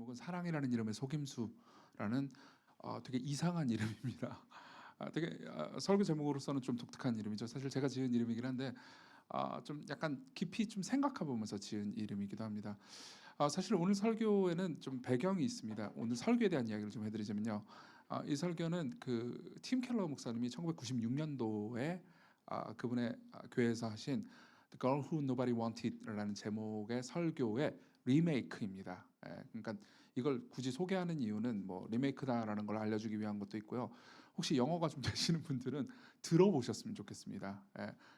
제목은 사랑이라는 이름의 속임수라는 되게 이상한 이름입니다. 되게 설교 제목으로서는 좀 독특한 이름이죠. 사실 제가 지은 이름이긴 한데 좀 약간 깊이 좀 생각해 보면서 지은 이름이기도 합니다. 사실 오늘 설교에는 좀 배경이 있습니다. 오늘 설교에 대한 이야기를 좀 해드리자면요. 이 설교는 그 팀 켈러 목사님이 1996년도에 그분의 교회에서 하신 The Girl Who Nobody Wanted라는 제목의 설교의 리메이크입니다. 그러니까 이걸 굳이 소개하는 이유는 뭐 리메이크다라는 걸 알려주기 위한 것도 있고요. 혹시 영어가 좀 되시는 분들은 들어보셨으면 좋겠습니다.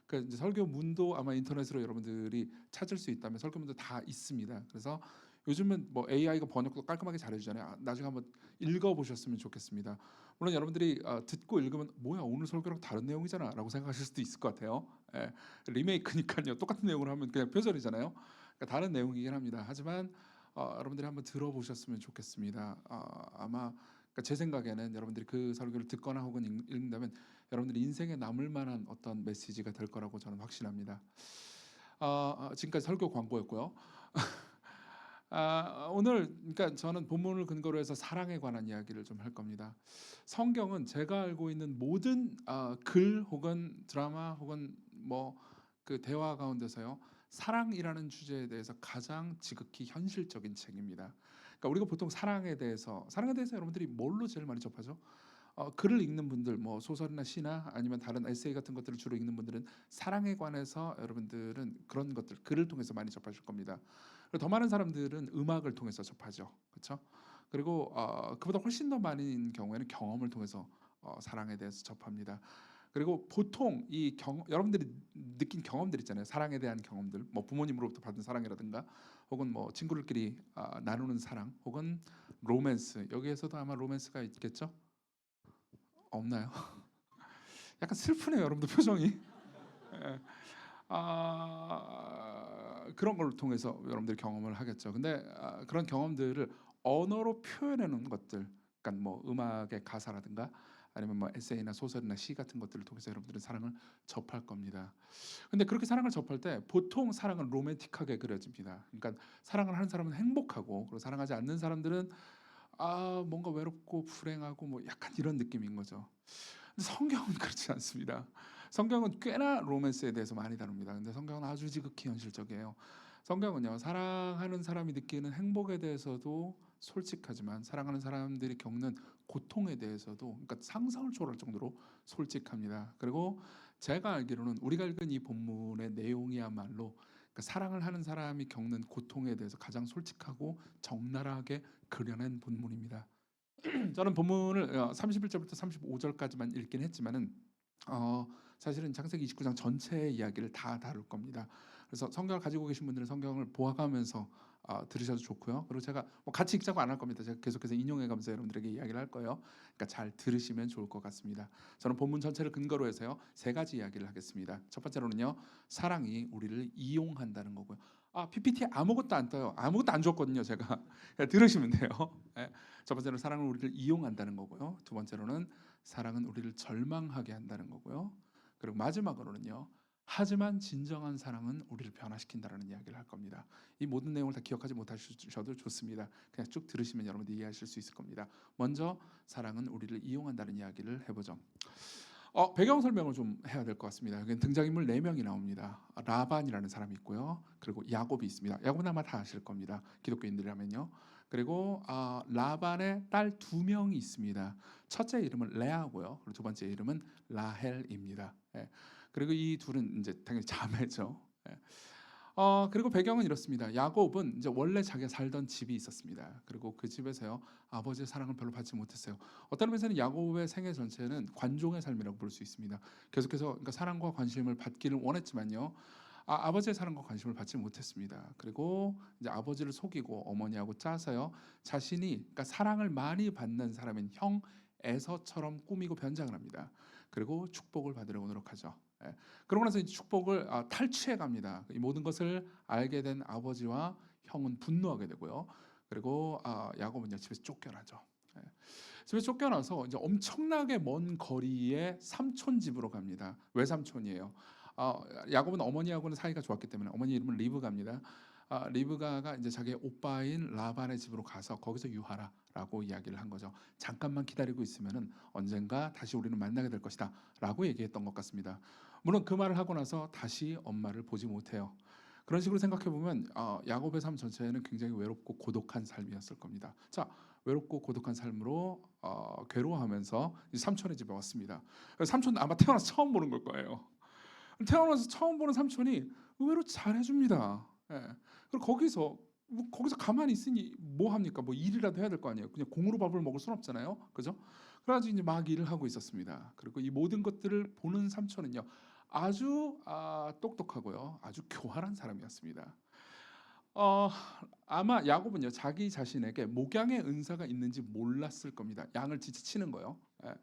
그 이제 설교문도 아마 인터넷으로 여러분들이 찾을 수 있다면 설교문도 다 있습니다. 그래서 요즘은 뭐 AI가 번역도 깔끔하게 잘해주잖아요. 나중에 한번 읽어보셨으면 좋겠습니다. 물론 여러분들이 듣고 읽으면 뭐야 오늘 설교랑 다른 내용이잖아라고 생각하실 수도 있을 것 같아요. 리메이크니까요. 똑같은 내용을 하면 그냥 표절이잖아요. 그러니까 다른 내용이긴 합니다. 하지만 여러분들이 한번 들어보셨으면 좋겠습니다. 아마 그러니까 제 생각에는 여러분들이 그 설교를 듣거나 혹은 읽는다면 여러분들이 인생에 남을 만한 어떤 메시지가 될 거라고 저는 확신합니다. 지금까지 설교 광고였고요. 오늘 그러니까 저는 본문을 근거로 해서 사랑에 관한 이야기를 좀 할 겁니다. 성경은 제가 알고 있는 모든 글 혹은 드라마 혹은 뭐 그 대화 가운데서요 사랑이라는 주제에 대해서 가장 지극히 현실적인 책입니다. 그러니까 우리가 보통 사랑에 대해서 여러분들이 뭘로 제일 많이 접하죠? 글을 읽는 분들, 뭐 소설이나 시나 아니면 다른 에세이 같은 것들을 주로 읽는 분들은 사랑에 관해서 여러분들은 그런 것들 글을 통해서 많이 접하실 겁니다. 그리고 더 많은 사람들은 음악을 통해서 접하죠, 그렇죠? 그리고 그보다 훨씬 더 많은 경우에는 경험을 통해서 사랑에 대해서 접합니다. 그리고 보통 여러분들이 느낀 경험들 있잖아요. 사랑에 대한 경험들, 뭐 부모님으로부터 받은 사랑이라든가, 혹은 뭐 친구들끼리 나누는 사랑, 혹은 로맨스. 여기에서도 아마 로맨스가 있겠죠? 없나요? 약간 슬프네요, 여러분들 표정이. 예. 그런 걸 통해서 여러분들이 경험을 하겠죠. 근데 그런 경험들을 언어로 표현해놓은 것들, 그러니까 뭐 음악의 가사라든가 아니면 뭐 에세이나 소설이나 시 같은 것들을 통해서 여러분들은 사랑을 접할 겁니다. 근데 그렇게 사랑을 접할 때 보통 사랑은 로맨틱하게 그려집니다. 그러니까 사랑을 하는 사람은 행복하고, 그리고 사랑하지 않는 사람들은 뭔가 외롭고 불행하고 뭐 약간 이런 느낌인 거죠. 근데 성경은 그렇지 않습니다. 성경은 꽤나 로맨스에 대해서 많이 다룹니다. 근데 성경은 아주 지극히 현실적이에요. 성경은요, 사랑하는 사람이 느끼는 행복에 대해서도 솔직하지만 사랑하는 사람들이 겪는 고통에 대해서도, 그러니까 상상을 초월할 정도로 솔직합니다. 그리고 제가 알기로는 우리가 읽은 이 본문의 내용이야말로 그러니까 사랑을 하는 사람이 겪는 고통에 대해서 가장 솔직하고 적나라하게 그려낸 본문입니다. 저는 본문을 31절부터 35절까지만 읽긴 했지만은 어, 사실은 창세기 29장 전체의 이야기를 다 다룰 겁니다. 그래서 성경을 가지고 계신 분들은 성경을 보아가면서 들으셔도 좋고요. 그리고 제가 뭐 같이 읽자고 안 할 겁니다. 제가 계속해서 인용해가면서 여러분들에게 이야기를 할 거예요. 그러니까 잘 들으시면 좋을 것 같습니다. 저는 본문 전체를 근거로 해서요 세 가지 이야기를 하겠습니다. 첫 번째로는요 사랑이 우리를 이용한다는 거고요. PPT에 아무것도 안 떠요. 아무것도 안 줬거든요. 제가 그냥 들으시면 돼요. 예. 첫 번째로는 사랑은 우리를 이용한다는 거고요. 두 번째로는 사랑은 우리를 절망하게 한다는 거고요. 그리고 마지막으로는요. 하지만 진정한 사랑은 우리를 변화시킨다라는 이야기를 할 겁니다. 이 모든 내용을 다 기억하지 못하셔도 좋습니다. 그냥 쭉 들으시면 여러분들이 이해하실 수 있을 겁니다. 먼저 사랑은 우리를 이용한다는 이야기를 해보죠. 배경 설명을 좀 해야 될 것 같습니다. 여기 등장인물 4명이 나옵니다. 라반이라는 사람이 있고요. 그리고 야곱이 있습니다. 야곱은 아마 다 아실 겁니다. 기독교인들이라면요. 그리고 라반의 딸 2명이 있습니다. 첫째 이름은 레아고요. 그리고 두 번째 이름은 라헬입니다. 그리고 이 둘은 이제 당연히 자매죠. 그리고 배경은 이렇습니다. 야곱은 이제 원래 자기가 살던 집이 있었습니다. 그리고 그 집에서요 아버지의 사랑을 별로 받지 못했어요. 어떤 의미에서는 야곱의 생애 전체는 관종의 삶이라고 볼 수 있습니다. 계속해서 그러니까 사랑과 관심을 받기를 원했지만요. 아버지의 사랑과 관심을 받지 못했습니다. 그리고 이제 아버지를 속이고 어머니하고 짜서요 자신이 그러니까 사랑을 많이 받는 사람인 형 에서처럼 꾸미고 변장을 합니다. 그리고 축복을 받으려고 노력하죠. 그러고 나서 이 축복을 탈취해 갑니다. 이 모든 것을 알게 된 아버지와 형은 분노하게 되고요. 그리고 야곱은 집에서 쫓겨나죠. 예. 집에서 쫓겨나서 이제 엄청나게 먼 거리에 삼촌 집으로 갑니다. 외삼촌이에요. 야곱은 어머니하고는 사이가 좋았기 때문에 어머니 이름은 리브가입니다. 리브가가 이제 자기의 오빠인 라반의 집으로 가서 거기서 유하라라고 이야기를 한 거죠. 잠깐만 기다리고 있으면은 언젠가 다시 우리는 만나게 될 것이다라고 얘기했던 것 같습니다. 물론 그 말을 하고 나서 다시 엄마를 보지 못해요. 그런 식으로 생각해 보면 야곱의 삶 전체는 굉장히 외롭고 고독한 삶이었을 겁니다. 자, 외롭고 고독한 삶으로 괴로워하면서 삼촌의 집에 왔습니다. 삼촌 아마 태어나서 처음 보는 걸 거예요. 태어나서 처음 보는 삼촌이 의외로 잘해줍니다. 예. 그리고 거기서 가만히 있으니 뭐 합니까? 뭐 일이라도 해야 될 거 아니에요. 그냥 공으로 밥을 먹을 순 없잖아요. 그죠? 그래가지고 이제 막 일을 하고 있었습니다. 그리고 이 모든 것들을 보는 삼촌은요, 아주 똑똑하고요, 아주 교활한 사람이었습니다. 어, 아마 야곱은요, 자기 자신에게 목양의 은사가 있는지 몰랐을 겁니다. 양을 진짜 치는 거요. 예.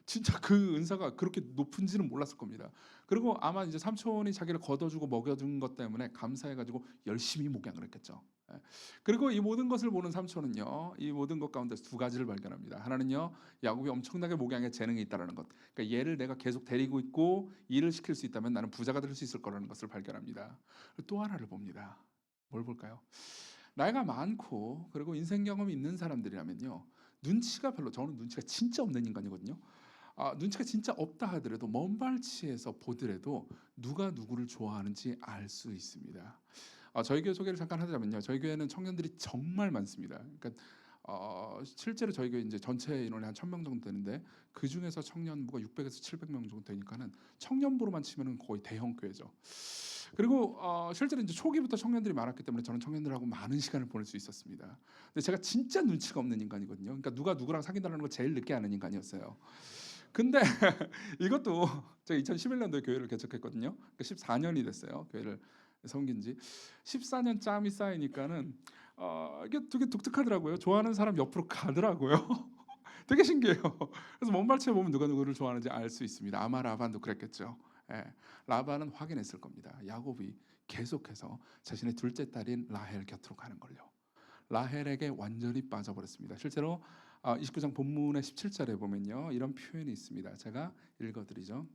진짜 그 은사가 그렇게 높은지는 몰랐을 겁니다. 그리고 아마 이제 삼촌이 자기를 걷어주고 먹여준 것 때문에 감사해가지고 열심히 목양을 했겠죠. 예. 그리고 이 모든 것을 보는 삼촌은요, 이 모든 것 가운데 두 가지를 발견합니다. 하나는요, 야곱이 엄청나게 목양에 재능이 있다라는 것. 그러니까 얘를 내가 계속 데리고 있고 일을 시킬 수 있다면 나는 부자가 될 수 있을 거라는 것을 발견합니다. 또 하나를 봅니다. 뭘 볼까요? 나이가 많고 그리고 인생 경험이 있는 사람들이라면요, 눈치가 별로, 저는 눈치가 진짜 없는 인간이거든요. 눈치가 진짜 없다 하더라도 먼 발치에서 보더라도 누가 누구를 좋아하는지 알 수 있습니다. 저희 교회 소개를 잠깐 하자면요, 저희 교회는 청년들이 정말 많습니다. 그러니까 실제로 저희 교회 이제 전체 인원이 한 1,000명 정도 되는데 그 중에서 청년부가 600에서 700명 정도 되니까는 청년부로만 치면은 거의 대형 교회죠. 그리고 실제로 이제 초기부터 청년들이 많았기 때문에 저는 청년들하고 많은 시간을 보낼 수 있었습니다. 근데 제가 진짜 눈치가 없는 인간이거든요. 그러니까 누가 누구랑 사귄다는 걸 제일 늦게 아는 인간이었어요. 근데 이것도 제가 2011년도에 교회를 개척했거든요. 그러니까 14년이 됐어요. 교회를 섬긴 지 14년 짬이 쌓이니까는 이게 되게 독특하더라고요. 좋아하는 사람 옆으로 가더라고요. 되게 신기해요. 그래서 먼 발치에 보면 누가 누구를 좋아하는지 알 수 있습니다. 아마 라반도 그랬겠죠. 예. 라반은 확인했을 겁니다. 야곱이 계속해서 자신의 둘째 딸인 라헬 곁으로 가는 걸요. 라헬에게 완전히 빠져버렸습니다. 실제로 29장 본문의 17절에 보면요, 이런 표현이 있습니다. 제가 읽어드리죠.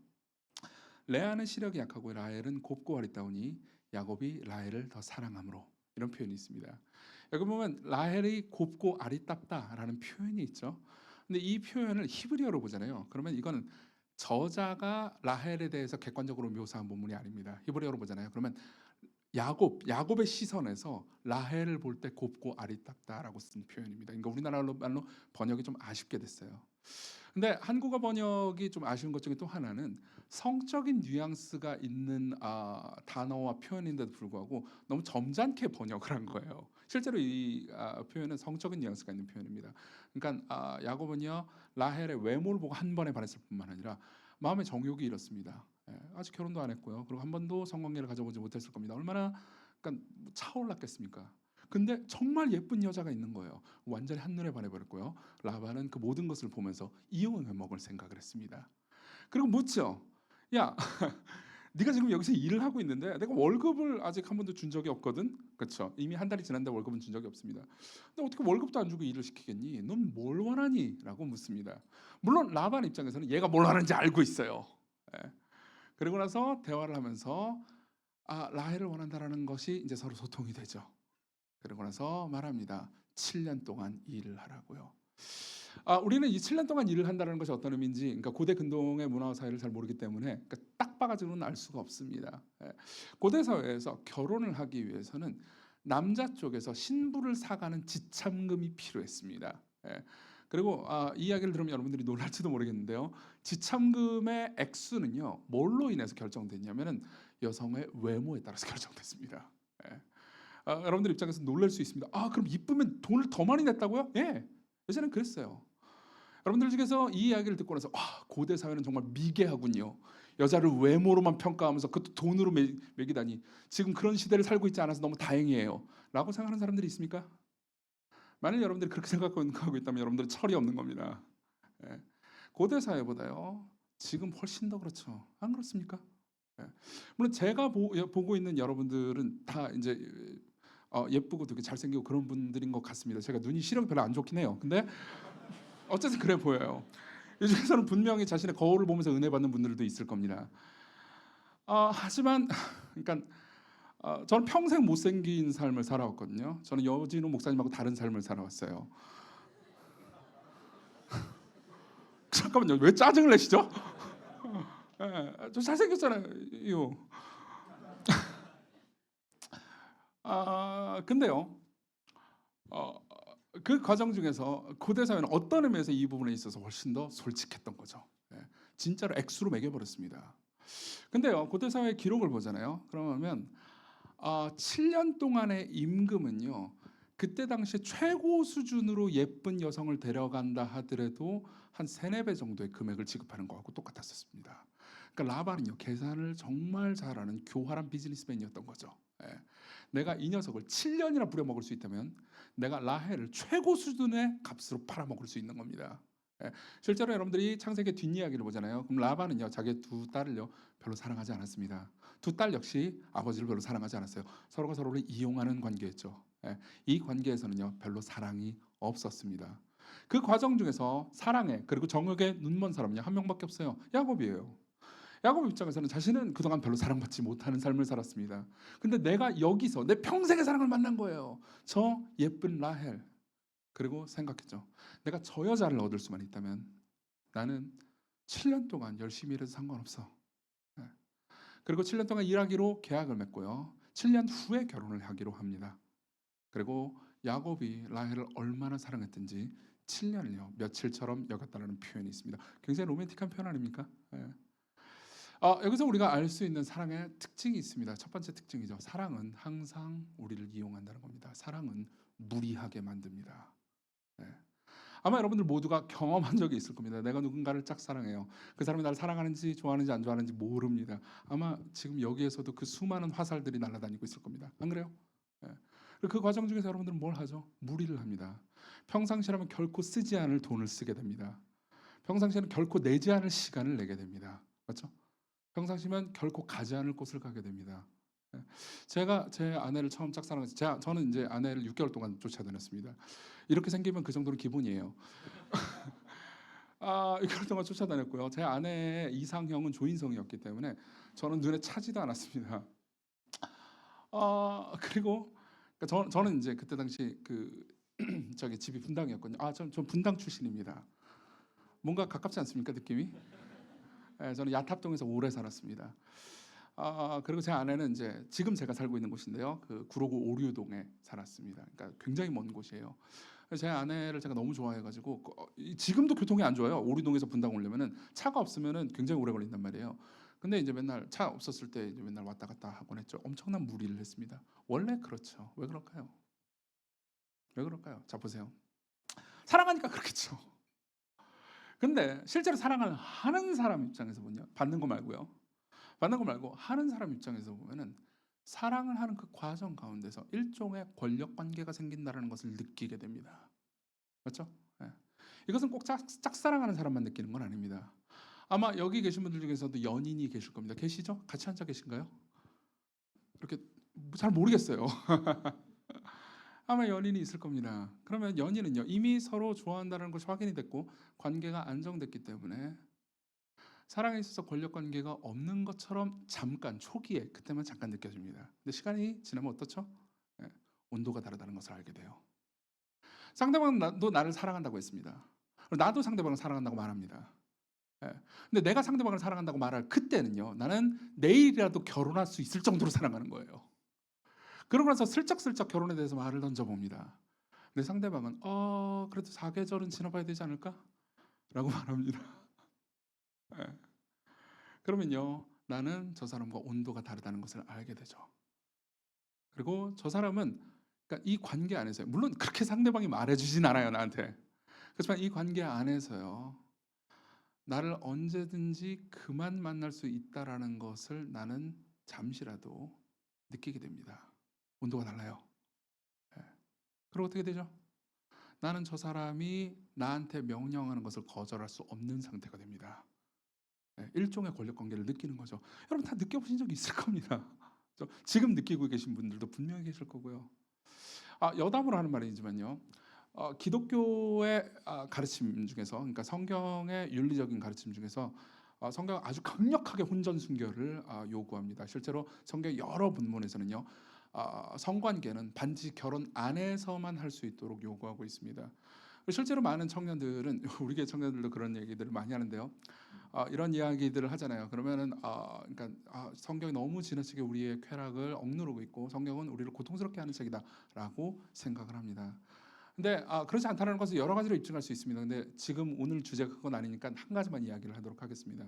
레아는 시력이 약하고 라헬은 곱고 아리따우니 야곱이 라헬을 더 사랑함으로, 이런 표현이 있습니다. 여기 보면 라헬이 곱고 아리따다라는 표현이 있죠. 근데 이 표현을 히브리어로 보잖아요. 그러면 이건 저자가 라헬에 대해서 객관적으로 묘사한 본문이 아닙니다. 히브리어로 보잖아요. 그러면 야곱의 시선에서 라헬을 볼 때 곱고 아리따다라고 쓴 표현입니다. 그러니까 우리나라 말로 번역이 좀 아쉽게 됐어요. 근데 한국어 번역이 좀 아쉬운 것 중에 또 하나는 성적인 뉘앙스가 있는 단어와 표현인데도 불구하고 너무 점잖게 번역을 한 거예요. 실제로 이 표현은 성적인 뉘앙스가 있는 표현입니다. 그러니까 야곱은요, 라헬의 외모를 보고 한 번에 반했을 뿐만 아니라 마음의 정욕이 이렇습니다. 아직 결혼도 안 했고요. 그리고 한 번도 성관계를 가져보지 못했을 겁니다. 얼마나 그러니까 차올랐겠습니까? 근데 정말 예쁜 여자가 있는 거예요. 완전히 한눈에 반해버렸고요. 라반은 그 모든 것을 보면서 이용해 먹을 생각을 했습니다. 그리고 묻죠. 야, 네가 지금 여기서 일을 하고 있는데 내가 월급을 아직 한 번도 준 적이 없거든. 그렇죠? 이미 한 달이 지났는데 월급은 준 적이 없습니다. 근데 어떻게 월급도 안 주고 일을 시키겠니? 넌 뭘 원하니? 라고 묻습니다. 물론 라반 입장에서는 얘가 뭘 원하는지 알고 있어요. 예. 그리고 나서 대화를 하면서 라헬을 원한다라는 것이 이제 서로 소통이 되죠. 그러고 나서 말합니다. 7년 동안 일을 하라고요. 우리는 이 7년 동안 일을 한다는 것이 어떤 의미인지, 그러니까 고대 근동의 문화와 사회를 잘 모르기 때문에 그러니까 딱 봐가지고는 알 수가 없습니다. 고대 사회에서 결혼을 하기 위해서는 남자 쪽에서 신부를 사가는 지참금이 필요했습니다. 그리고 이 이야기를 들으면 여러분들이 놀랄지도 모르겠는데요, 지참금의 액수는요, 뭘로 인해서 결정됐냐면은 여성의 외모에 따라서 결정됐습니다. 여러분들 입장에서 놀랄 수 있습니다. 그럼 이쁘면 돈을 더 많이 냈다고요? 예, 예전엔 그랬어요. 여러분들 중에서 이 이야기를 듣고 나서 고대 사회는 정말 미개하군요. 여자를 외모로만 평가하면서 그것도 돈으로 매기다니. 지금 그런 시대를 살고 있지 않아서 너무 다행이에요. 라고 생각하는 사람들이 있습니까? 만일 여러분들이 그렇게 생각하고 있다면 여러분들은 철이 없는 겁니다. 예. 고대 사회보다요, 지금 훨씬 더 그렇죠. 안 그렇습니까? 예. 물론 제가 보고 있는 여러분들은 다 이제 예쁘고 되게 잘생기고 그런 분들인 것 같습니다. 제가 눈이 시력이 별로 안 좋긴 해요. 근데 어쨌든 그래 보여요. 이 중에서는 분명히 자신의 거울을 보면서 은혜 받는 분들도 있을 겁니다. 하지만 그러니까 저는 평생 못생긴 삶을 살아왔거든요. 저는 여진우 목사님하고 다른 삶을 살아왔어요. 잠깐만요. 왜 짜증을 내시죠? 예, 저 잘생겼잖아요. 근데요. 어, 그 과정 중에서 고대 사회는 어떤 의미에서 이 부분에 있어서 훨씬 더 솔직했던 거죠. 예, 진짜로 액수로 매겨버렸습니다. 근데요, 고대 사회의 기록을 보잖아요. 그러면 7년 동안의 임금은요, 그때 당시 최고 수준으로 예쁜 여성을 데려간다 하더라도 한 3, 4배 정도의 금액을 지급하는 거하고 똑같았었습니다. 그러니까 라반은요, 계산을 정말 잘하는 교활한 비즈니스맨이었던 거죠. 예. 내가 이 녀석을 7년이나 부려먹을 수 있다면 내가 라헬을 최고 수준의 값으로 팔아먹을 수 있는 겁니다. 예. 실제로 여러분들이 창세기 뒷이야기를 보잖아요. 그럼 라반은요, 자기 두 딸을요 별로 사랑하지 않았습니다. 두 딸 역시 아버지를 별로 사랑하지 않았어요. 서로가 서로를 이용하는 관계였죠. 예. 이 관계에서는요 별로 사랑이 없었습니다. 그 과정 중에서 사랑에 그리고 정욕에 눈먼 사람은요 한 명밖에 없어요. 야곱이에요. 야곱 입장에서는 자신은 그동안 별로 사랑받지 못하는 삶을 살았습니다. 근데 내가 여기서 내 평생의 사랑을 만난 거예요. 저 예쁜 라헬. 그리고 생각했죠. 내가 저 여자를 얻을 수만 있다면 나는 7년 동안 열심히 일해도 상관없어. 예. 그리고 7년 동안 일하기로 계약을 맺고요. 7년 후에 결혼을 하기로 합니다. 그리고 야곱이 라헬을 얼마나 사랑했든지 7년을요 며칠처럼 여겼다는 표현이 있습니다. 굉장히 로맨틱한 표현 아닙니까? 예. 여기서 우리가 알 수 있는 사랑의 특징이 있습니다. 첫 번째 특징이죠. 사랑은 항상 우리를 이용한다는 겁니다. 사랑은 무리하게 만듭니다. 네. 아마 여러분들 모두가 경험한 적이 있을 겁니다. 내가 누군가를 짝사랑해요. 그 사람이 나를 사랑하는지 좋아하는지 안 좋아하는지 모릅니다. 아마 지금 여기에서도 그 수많은 화살들이 날아다니고 있을 겁니다. 안 그래요? 네. 그리고 그 과정 중에서 여러분들은 뭘 하죠? 무리를 합니다. 평상시라면 결코 쓰지 않을 돈을 쓰게 됩니다. 평상시에는 결코 내지 않을 시간을 내게 됩니다. 맞죠? 평상시면 결코 가지 않을 곳을 가게 됩니다. 예. 제가 제 아내를 처음 짝사랑했어요. 저는 이제 아내를 6개월 동안 쫓아다녔습니다. 이렇게 생기면 그 정도는 기본이에요. 6개월 동안 쫓아다녔고요. 제 아내의 이상형은 조인성이었기 때문에 저는 눈에 차지도 않았습니다. 그리고 그러니까 저는 이제 그때 당시 그 저기 집이 분당이었거든요. 전 분당 출신입니다. 뭔가 가깝지 않습니까, 느낌이? 예, 저는 야탑동에서 오래 살았습니다. 그리고 제 아내는 이제 지금 제가 살고 있는 곳인데요. 그 구로구 오류동에 살았습니다. 그러니까 굉장히 먼 곳이에요. 제 아내를 제가 너무 좋아해가지고 지금도 교통이 안 좋아요. 오류동에서 분당 오려면은 차가 없으면은 굉장히 오래 걸린단 말이에요. 근데 이제 맨날 차 없었을 때 이제 맨날 왔다 갔다 하곤 했죠. 엄청난 무리를 했습니다. 원래 그렇죠. 왜 그럴까요? 왜 그럴까요? 자 보세요. 사랑하니까 그렇겠죠. 근데 실제로 사랑을 하는 사람 입장에서 보면요. 받는 거 말고요. 받는 거 말고 하는 사람 입장에서 보면은 사랑을 하는 그 과정 가운데서 일종의 권력 관계가 생긴다는 것을 느끼게 됩니다. 그렇죠? 예. 이것은 꼭 짝사랑하는 사람만 느끼는 건 아닙니다. 아마 여기 계신 분들 중에서도 연인이 계실 겁니다. 계시죠? 같이 앉아 계신가요? 이렇게 잘 모르겠어요. 아마 연인이 있을 겁니다. 그러면 연인은요 이미 서로 좋아한다는 것이 확인이 됐고 관계가 안정됐기 때문에 사랑에 있어서 권력 관계가 없는 것처럼 잠깐 초기에 그때만 잠깐 느껴집니다. 근데 시간이 지나면 어떻죠? 예, 온도가 다르다는 것을 알게 돼요. 상대방도 나를 사랑한다고 했습니다. 나도 상대방을 사랑한다고 말합니다. 예. 근데 내가 상대방을 사랑한다고 말할 그때는요, 나는 내일이라도 결혼할 수 있을 정도로 사랑하는 거예요. 그러고 나서 슬쩍슬쩍 결혼에 대해서 말을 던져봅니다. 근데 상대방은 그래도 4계절은 지나봐야 되지 않을까? 라고 말합니다. 예. 그러면요, 나는 저 사람과 온도가 다르다는 것을 알게 되죠. 그리고 저 사람은 그러니까 이 관계 안에서요. 물론 그렇게 상대방이 말해주진 않아요, 나한테. 그렇지만 이 관계 안에서요. 나를 언제든지 그만 만날 수 있다라는 것을 나는 잠시라도 느끼게 됩니다. 온도가 달라요. 예. 그리고 어떻게 되죠? 나는 저 사람이 나한테 명령하는 것을 거절할 수 없는 상태가 됩니다. 예, 일종의 권력 관계를 느끼는 거죠. 여러분 다 느껴보신 적 있을 겁니다. 지금 느끼고 계신 분들도 분명히 계실 거고요. 여담으로 하는 말이지만요. 기독교의 가르침 중에서, 그러니까 성경의 윤리적인 가르침 중에서 성경은 아주 강력하게 혼전 순결을 요구합니다. 실제로 성경 여러 본문에서는요, 성관계는 반드시 결혼 안에서만 할 수 있도록 요구하고 있습니다. 실제로 많은 청년들은 우리 교회 청년들도 그런 얘기들을 많이 하는데요. 이런 이야기들을 하잖아요. 그러면은 그러니까 성경이 너무 지나치게 우리의 쾌락을 억누르고 있고 성경은 우리를 고통스럽게 하는 책이다라고 생각을 합니다. 근데 그렇지 않다는 것을 여러 가지로 입증할 수 있습니다. 근데 지금 오늘 주제가 그건 아니니까 한 가지만 이야기를 하도록 하겠습니다.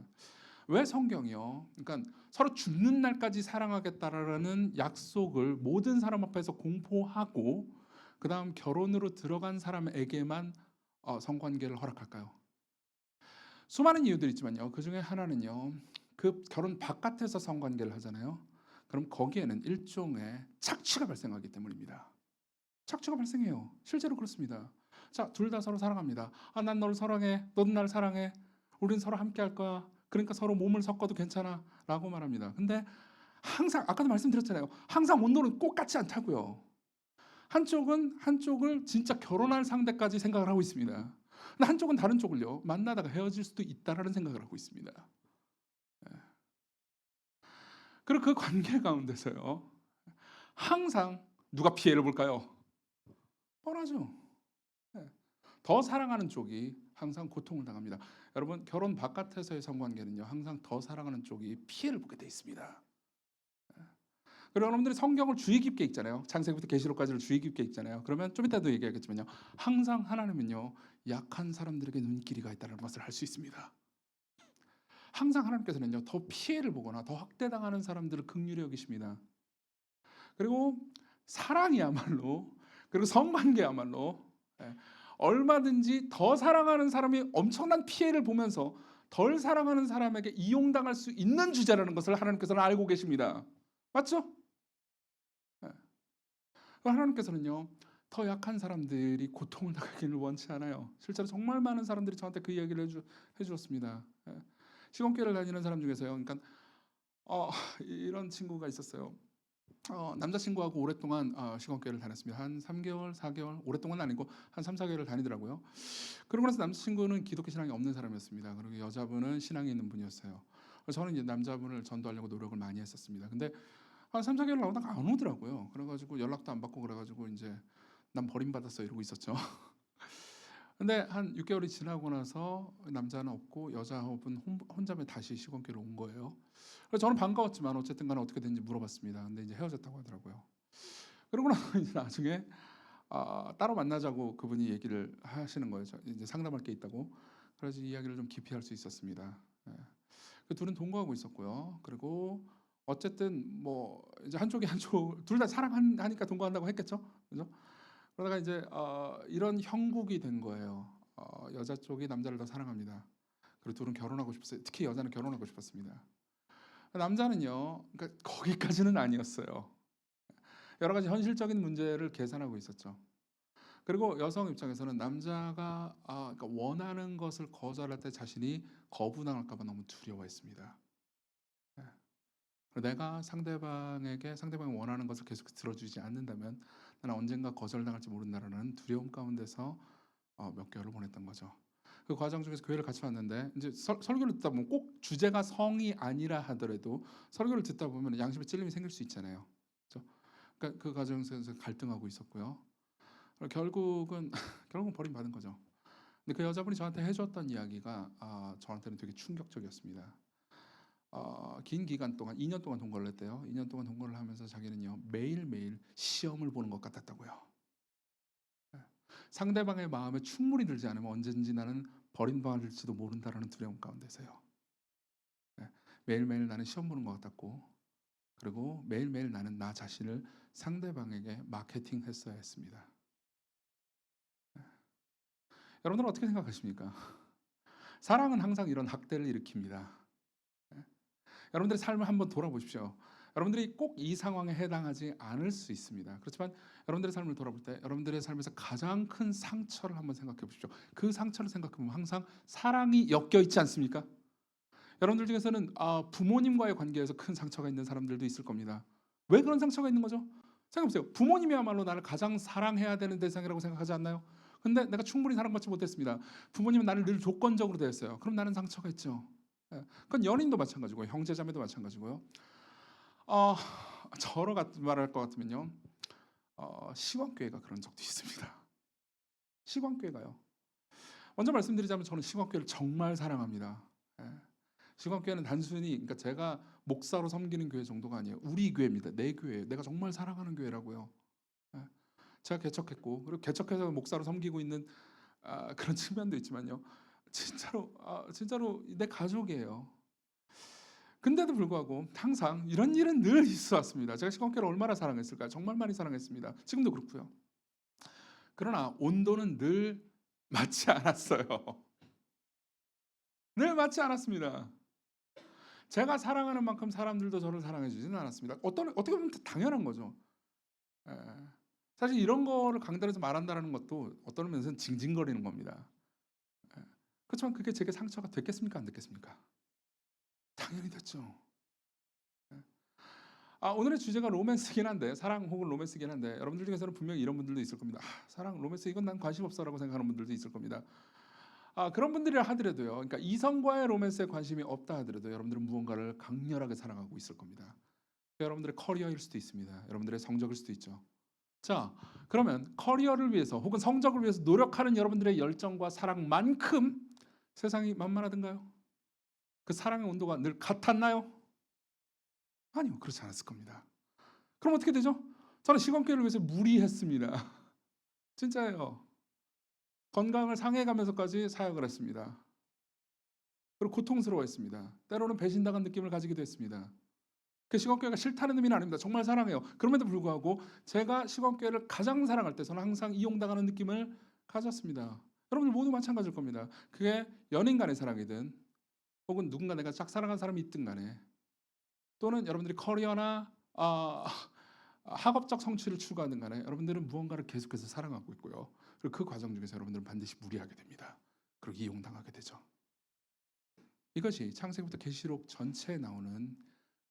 왜 성경이요? 그러니까 서로 죽는 날까지 사랑하겠다라는 약속을 모든 사람 앞에서 공포하고 그 다음 결혼으로 들어간 사람에게만 성관계를 허락할까요? 수많은 이유들이 있지만요. 그 중에 하나는요. 그 결혼 바깥에서 성관계를 하잖아요. 그럼 거기에는 일종의 착취가 발생하기 때문입니다. 착취가 발생해요. 실제로 그렇습니다. 자, 둘 다 서로 사랑합니다. 난 너를 사랑해. 너도 나를 사랑해. 우린 서로 함께 할 거야. 그러니까 서로 몸을 섞어도 괜찮아. 라고 말합니다. 근데 항상 아까도 말씀드렸잖아요. 항상 온도는 꼭 같지 않다고요. 한쪽을 진짜 결혼할 상대까지 생각을 하고 있습니다. 근데 한쪽은 다른 쪽을요. 만나다가 헤어질 수도 있다라는 생각을 하고 있습니다. 그리고 그 관계 가운데서요. 항상 누가 피해를 볼까요? 뻔하죠. 더 사랑하는 쪽이 항상 고통을 당합니다. 여러분, 결혼 바깥에서의 성관계는요. 항상 더 사랑하는 쪽이 피해를 보게 돼 있습니다. 그리고 여러분들이 성경을 주의 깊게 읽잖아요. 창세기부터 계시록까지를 주의 깊게 읽잖아요. 그러면 좀 이따도 얘기하겠지만요. 항상 하나님은요. 약한 사람들에게 눈길이가 있다는 것을 알 수 있습니다. 항상 하나님께서는요. 더 피해를 보거나 더 학대당하는 사람들을 긍휼히 여기십니다. 그리고 사랑이야말로 그리고 성관계야말로 얼마든지 더 사랑하는 사람이 엄청난 피해를 보면서 덜 사랑하는 사람에게 이용당할 수 있는 주제라는 것을 하나님께서는 알고 계십니다. 맞죠? 하나님께서는요. 더 약한 사람들이 고통을 당하기를 원치 않아요. 실제로 정말 많은 사람들이 저한테 그 이야기를 해주었습니다. 시공교회를 다니는 사람 중에서요. 그러니까 이런 친구가 있었어요. 남자친구하고 오랫동안 시공교회를 다녔습니다. 한 3개월, 4개월, 오랫동안은 아니고 한 3, 4개월을 다니더라고요. 그러고 나서 남자친구는 기독교 신앙이 없는 사람이었습니다. 그리고 여자분은 신앙이 있는 분이었어요. 그래서 저는 이제 남자분을 전도하려고 노력을 많이 했었습니다. 근데 한 3, 4개월 나오다가 안 오더라고요. 그래가지고 연락도 안 받고 그래가지고 이제 난 버림받았어 이러고 있었죠. 근데 한 6개월이 지나고 나서 남자는 없고 여자분 혼자만 다시 시건교로 온 거예요. 그래서 저는 반가웠지만 어쨌든 간에 어떻게 됐는지 물어봤습니다. 근데 이제 헤어졌다고 하더라고요. 그러고 나서 이제 나중에 따로 만나자고 그분이 얘기를 하시는 거예요. 이제 상담할 게 있다고. 그래서 이야기를 좀 깊이 할 수 있었습니다. 그 둘은 동거하고 있었고요. 그리고 어쨌든 뭐 이제 한쪽 둘 다 사랑하니까 동거한다고 했겠죠, 그죠? 그러다가 이제 이런 형국이 된 거예요. 여자 쪽이 남자를 더 사랑합니다. 그리고 둘은 결혼하고 싶었어요. 특히 여자는 결혼하고 싶었습니다. 남자는요, 그러니까 거기까지는 아니었어요. 여러 가지 현실적인 문제를 계산하고 있었죠. 그리고 여성 입장에서는 남자가 그러니까 원하는 것을 거절할 때 자신이 거부당할까 봐 너무 두려워했습니다. 내가 상대방이 원하는 것을 계속 들어주지 않는다면 나는 언젠가 거절당할지 모른다라는 두려움 가운데서 몇 개월을 보냈던 거죠. 그 과정 중에서 교회를 같이 왔는데 이제 설교를 듣다 보면 꼭 주제가 성이 아니라 하더라도 설교를 듣다 보면 양심에 찔림이 생길 수 있잖아요. 그렇죠? 그러니까 그 과정에서 갈등하고 있었고요. 결국은 버림받은 거죠. 근데 그 여자분이 저한테 해줬던 이야기가 저한테는 되게 충격적이었습니다. 긴 기간 동안 2년 동안 동거를 했대요. 2년 동안 동거를 하면서 자기는요 매일매일 시험을 보는 것 같았다고요. 상대방의 마음에 충분히 들지 않으면 언제든지 나는 버림받을지도 모른다라는 두려움 가운데서요. 매일매일 나는 시험 보는 것 같았고 그리고 매일매일 나는 나 자신을 상대방에게 마케팅했어야 했습니다. 여러분들은 어떻게 생각하십니까? 사랑은 항상 이런 학대를 일으킵니다. 여러분들의 삶을 한번 돌아보십시오. 여러분들이 꼭 이 상황에 해당하지 않을 수 있습니다. 그렇지만 여러분들의 삶을 돌아볼 때 여러분들의 삶에서 가장 큰 상처를 한번 생각해 보십시오. 그 상처를 생각해보면 항상 사랑이 엮여 있지 않습니까? 여러분들 중에서는 부모님과의 관계에서 큰 상처가 있는 사람들도 있을 겁니다. 왜 그런 상처가 있는 거죠? 생각해보세요. 부모님이야말로 나를 가장 사랑해야 되는 대상이라고 생각하지 않나요? 근데 내가 충분히 사랑받지 못했습니다. 부모님은 나를 늘 조건적으로 대했어요. 그럼 나는 상처가 있죠. 예. 그건 연인도 마찬가지고 형제자매도 마찬가지고요. 어, 저로 말할 것 같으면요. 시광교회가 그런 적도 있습니다. 시광교회가요. 먼저 말씀드리자면 저는 시광교회를 정말 사랑합니다. 예. 시광교회는 단순히 그러니까 제가 목사로 섬기는 교회 정도가 아니에요. 우리 교회입니다. 내 교회. 내가 정말 사랑하는 교회라고요. 예. 제가 개척했고 그리고 개척해서 목사로 섬기고 있는 그런 측면도 있지만요. 진짜로 내 가족이에요. 근데도 불구하고 항상 이런 일은 늘 있어왔습니다. 제가 시간교를 얼마나 사랑했을까요? 정말 많이 사랑했습니다. 지금도 그렇고요. 그러나 온도는 늘 맞지 않았어요. 늘 맞지 않았습니다. 제가 사랑하는 만큼 사람들도 저를 사랑해 주지는 않았습니다. 어떻게 보면 당연한 거죠. 예. 사실 이런 거를 강단에서 말한다는 것도 어떤 면에서는 징징거리는 겁니다. 예. 그렇지만 그게 제게 상처가 됐겠습니까? 안 됐겠습니까? 당연히 됐죠. 예. 오늘의 주제가 로맨스긴 한데 사랑 혹은 로맨스긴 한데 여러분들 중에서는 분명히 이런 분들도 있을 겁니다. 사랑, 로맨스 이건 난 관심 없어라고 생각하는 분들도 있을 겁니다. 그런 분들이라 하더라도요. 그러니까 이성과의 로맨스에 관심이 없다 하더라도 여러분들은 무언가를 강렬하게 사랑하고 있을 겁니다. 여러분들의 커리어일 수도 있습니다. 여러분들의 성적일 수도 있죠. 자, 그러면 커리어를 위해서 혹은 성적을 위해서 노력하는 여러분들의 열정과 사랑만큼 세상이 만만하던가요? 그 사랑의 온도가 늘 같았나요? 아니요, 그렇지 않았을 겁니다. 그럼 어떻게 되죠? 저는 시간교회를 위해서 무리했습니다. 진짜예요. 건강을 상해가면서까지 사역을 했습니다. 그리고 고통스러워했습니다. 때로는 배신당한 느낌을 가지기도 했습니다. 그 시간교회가 싫다는 의미는 아닙니다. 정말 사랑해요. 그럼에도 불구하고 제가 시간교회를 가장 사랑할 때 저는 항상 이용당하는 느낌을 가졌습니다. 여러분들 모두 마찬가지일 겁니다. 그게 연인 간의 사랑이든 혹은 누군가 내가 짝사랑한 사람이 있든 간에 또는 여러분들이 커리어나 학업적 성취를 추구하는 간에 여러분들은 무언가를 계속해서 사랑하고 있고요. 그리고 그 과정 중에서 여러분들은 반드시 무리하게 됩니다. 그리고 이용당하게 되죠. 이것이 창세기부터 계시록 전체에 나오는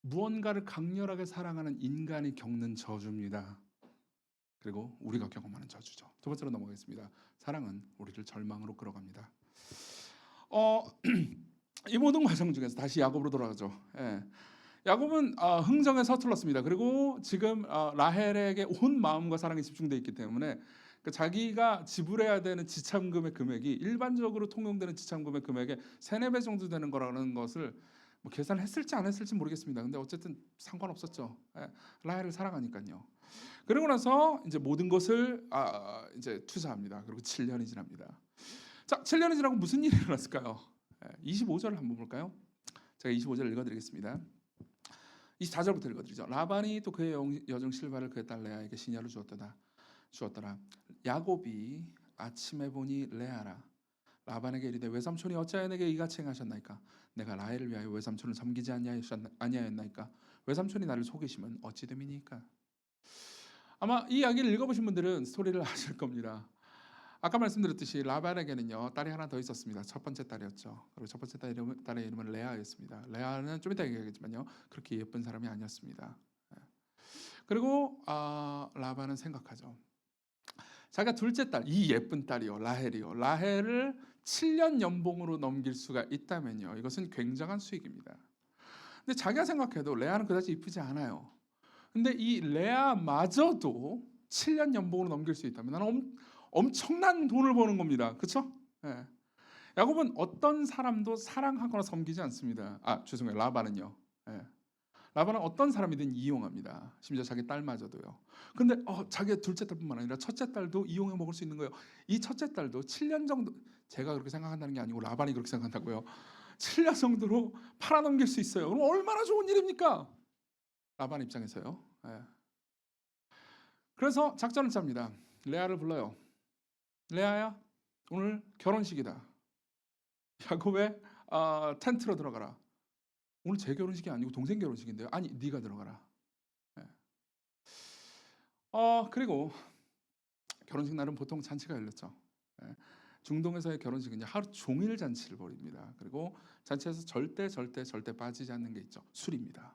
무언가를 강렬하게 사랑하는 인간이 겪는 저주입니다. 그리고 우리가 경험하는 저주죠. 두 번째로 넘어가겠습니다. 사랑은 우리를 절망으로 끌어갑니다. 이 모든 과정 중에서 다시 야곱으로 돌아가죠. 예. 야곱은 흥정에 서툴렀습니다. 그리고 지금 라헬에게 온 마음과 사랑이 집중되어 있기 때문에 자기가 지불해야 되는 지참금의 금액이 일반적으로 통용되는 지참금의 금액의 3, 4배 정도 되는 거라는 것을 뭐 계산했을지 안 했을지 모르겠습니다. 근데 어쨌든 상관없었죠. 예, 라헬을 사랑하니까요. 그러고 나서 이제 모든 것을 이제 투자합니다. 그리고 7년이 지납니다. 자, 7년이 지나고 무슨 일이 일어났을까요? 25절을 한번 볼까요? 제가 25절 읽어드리겠습니다. 24절부터 읽어드리죠. 라반이 또 그의 여종 실바를 그의 딸 레아에게 시녀를 주었더라. 야곱이 아침에 보니 레아라. 라반에게 이르되 외삼촌이 어찌하여 내게 이같이 행하셨나이까? 내가 라헬을 위하여 외삼촌을 섬기지 아니하였나이까? 외삼촌이 나를 속이시면 어찌 됨이니까? 아마 이 이야기를 읽어보신 분들은 스토리를 아실 겁니다. 아까 말씀드렸듯이 라반에게는요 딸이 하나 더 있었습니다. 첫 번째 딸이었죠. 그리고 첫 번째 딸의 이름은 레아였습니다. 레아는 좀 이따 얘기하겠지만요 그렇게 예쁜 사람이 아니었습니다. 그리고 라반은 생각하죠. 자기가 둘째 딸, 이 예쁜 딸이요 라헬이요. 라헬을 7년 연봉으로 넘길 수가 있다면요 이것은 굉장한 수익입니다. 근데 자기가 생각해도 레아는 그다지 이쁘지 않아요. 근데 이 레아마저도 7년 연봉으로 넘길 수 있다면 나는 엄청난 돈을 버는 겁니다. 그렇죠? 예. 야곱은 어떤 사람도 사랑하거나 섬기지 않습니다. 죄송해요. 라반은요. 예. 라반은 어떤 사람이든 이용합니다. 심지어 자기 딸마저도요. 근데 자기의 둘째 딸뿐만 아니라 첫째 딸도 이용해 먹을 수 있는 거예요. 이 첫째 딸도 7년 정도, 제가 그렇게 생각한다는 게 아니고 라반이 그렇게 생각한다고요. 7년 정도로 팔아넘길 수 있어요. 그럼 얼마나 좋은 일입니까? 라반 입장에서요. 예. 그래서 작전을 짭니다. 레아를 불러요. 레아야, 오늘 결혼식이다. 야곱의 텐트로 들어가라. 오늘 제 결혼식이 아니고 동생 결혼식인데요. 아니, 네가 들어가라. 예. 그리고 결혼식 날은 보통 잔치가 열렸죠. 예. 중동에서의 결혼식은 하루 종일 잔치를 벌입니다. 그리고 잔치에서 절대 빠지지 않는 게 있죠. 술입니다.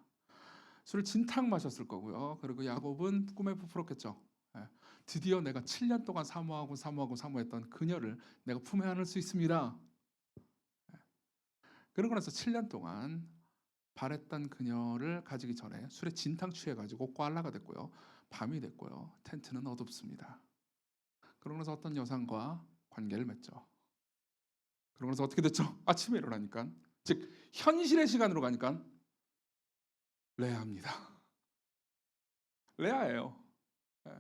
술을 진탕 마셨을 거고요. 그리고 야곱은 꿈에 부풀었겠죠. 예. 드디어 내가 7년 동안 사모했던 그녀를 내가 품에 안을 수 있습니다. 그러고 나서 7년 동안 바랬던 그녀를 가지기 전에 술에 진탕 취해가지고 꽐라가 됐고요. 밤이 됐고요. 텐트는 어둡습니다. 그러고 나서 어떤 여성과 관계를 맺죠. 그러고 나서 어떻게 됐죠? 아침에 일어나니까, 즉 현실의 시간으로 가니까 레아입니다. 레아예요. 예.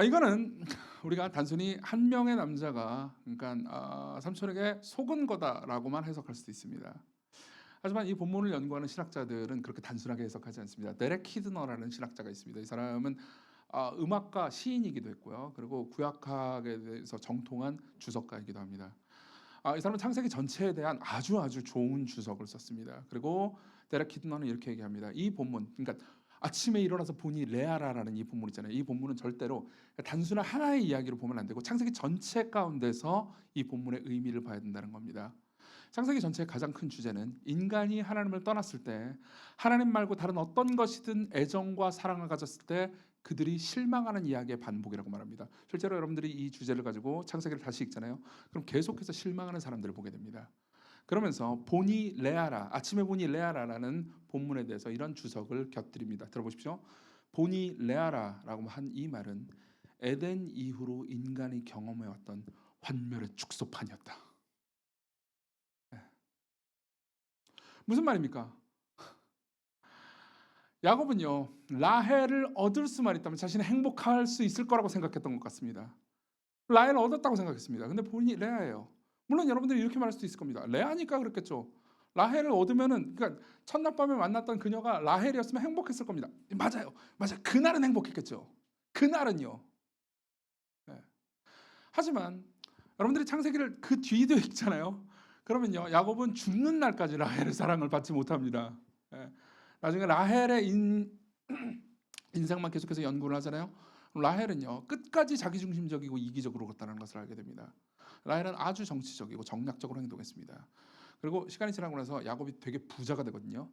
이거는 우리가 단순히 한 명의 남자가 그러니까 삼촌에게 속은 거다라고만 해석할 수도 있습니다. 하지만 이 본문을 연구하는 신학자들은 그렇게 단순하게 해석하지 않습니다. 데렉 키드너라는 신학자가 있습니다. 이 사람은 음악가 시인이기도 했고요. 그리고 구약학에 대해서 정통한 주석가이기도 합니다. 이 사람은 창세기 전체에 대한 아주 좋은 주석을 썼습니다. 그리고 데렉 키드너는 이렇게 얘기합니다. 이 본문, 그러니까 아침에 일어나서 보니 레아라라는 이 본문 있잖아요. 이 본문은 절대로 단순한 하나의 이야기로 보면 안 되고 창세기 전체 가운데서 이 본문의 의미를 봐야 된다는 겁니다. 창세기 전체의 가장 큰 주제는 인간이 하나님을 떠났을 때 하나님 말고 다른 어떤 것이든 애정과 사랑을 가졌을 때 그들이 실망하는 이야기의 반복이라고 말합니다. 실제로 여러분들이 이 주제를 가지고 창세기를 다시 읽잖아요. 그럼 계속해서 실망하는 사람들을 보게 됩니다. 그러면서 보니 레아라, 아침에 보니 레아라라는 본문에 대해서 이런 주석을 곁들입니다. 들어보십시오. 보니 레아라라고 한 이 말은 에덴 이후로 인간이 경험해왔던 환멸의 축소판이었다. 무슨 말입니까? 야곱은요, 라헬을 얻을 수만 있다면 자신이 행복할 수 있을 거라고 생각했던 것 같습니다. 라헬을 얻었다고 생각했습니다. 근데 본인이 레아예요. 물론 여러분들이 이렇게 말할 수도 있을 겁니다. 레아니까 그렇겠죠. 라헬을 얻으면은, 그러니까 첫날 밤에 만났던 그녀가 라헬이었으면 행복했을 겁니다. 맞아요. 그날은 행복했겠죠. 그날은요. 네. 하지만 여러분들이 창세기를 그 뒤도 읽잖아요. 그러면요, 야곱은 죽는 날까지 라헬의 사랑을 받지 못합니다. 예. 나중에 라헬의 인생만 계속해서 연구를 하잖아요. 라헬은요, 끝까지 자기중심적이고 이기적으로 걷다는 것을 알게 됩니다. 라헬은 아주 정치적이고 정략적으로 행동했습니다. 그리고 시간이 지나고 나서 야곱이 되게 부자가 되거든요.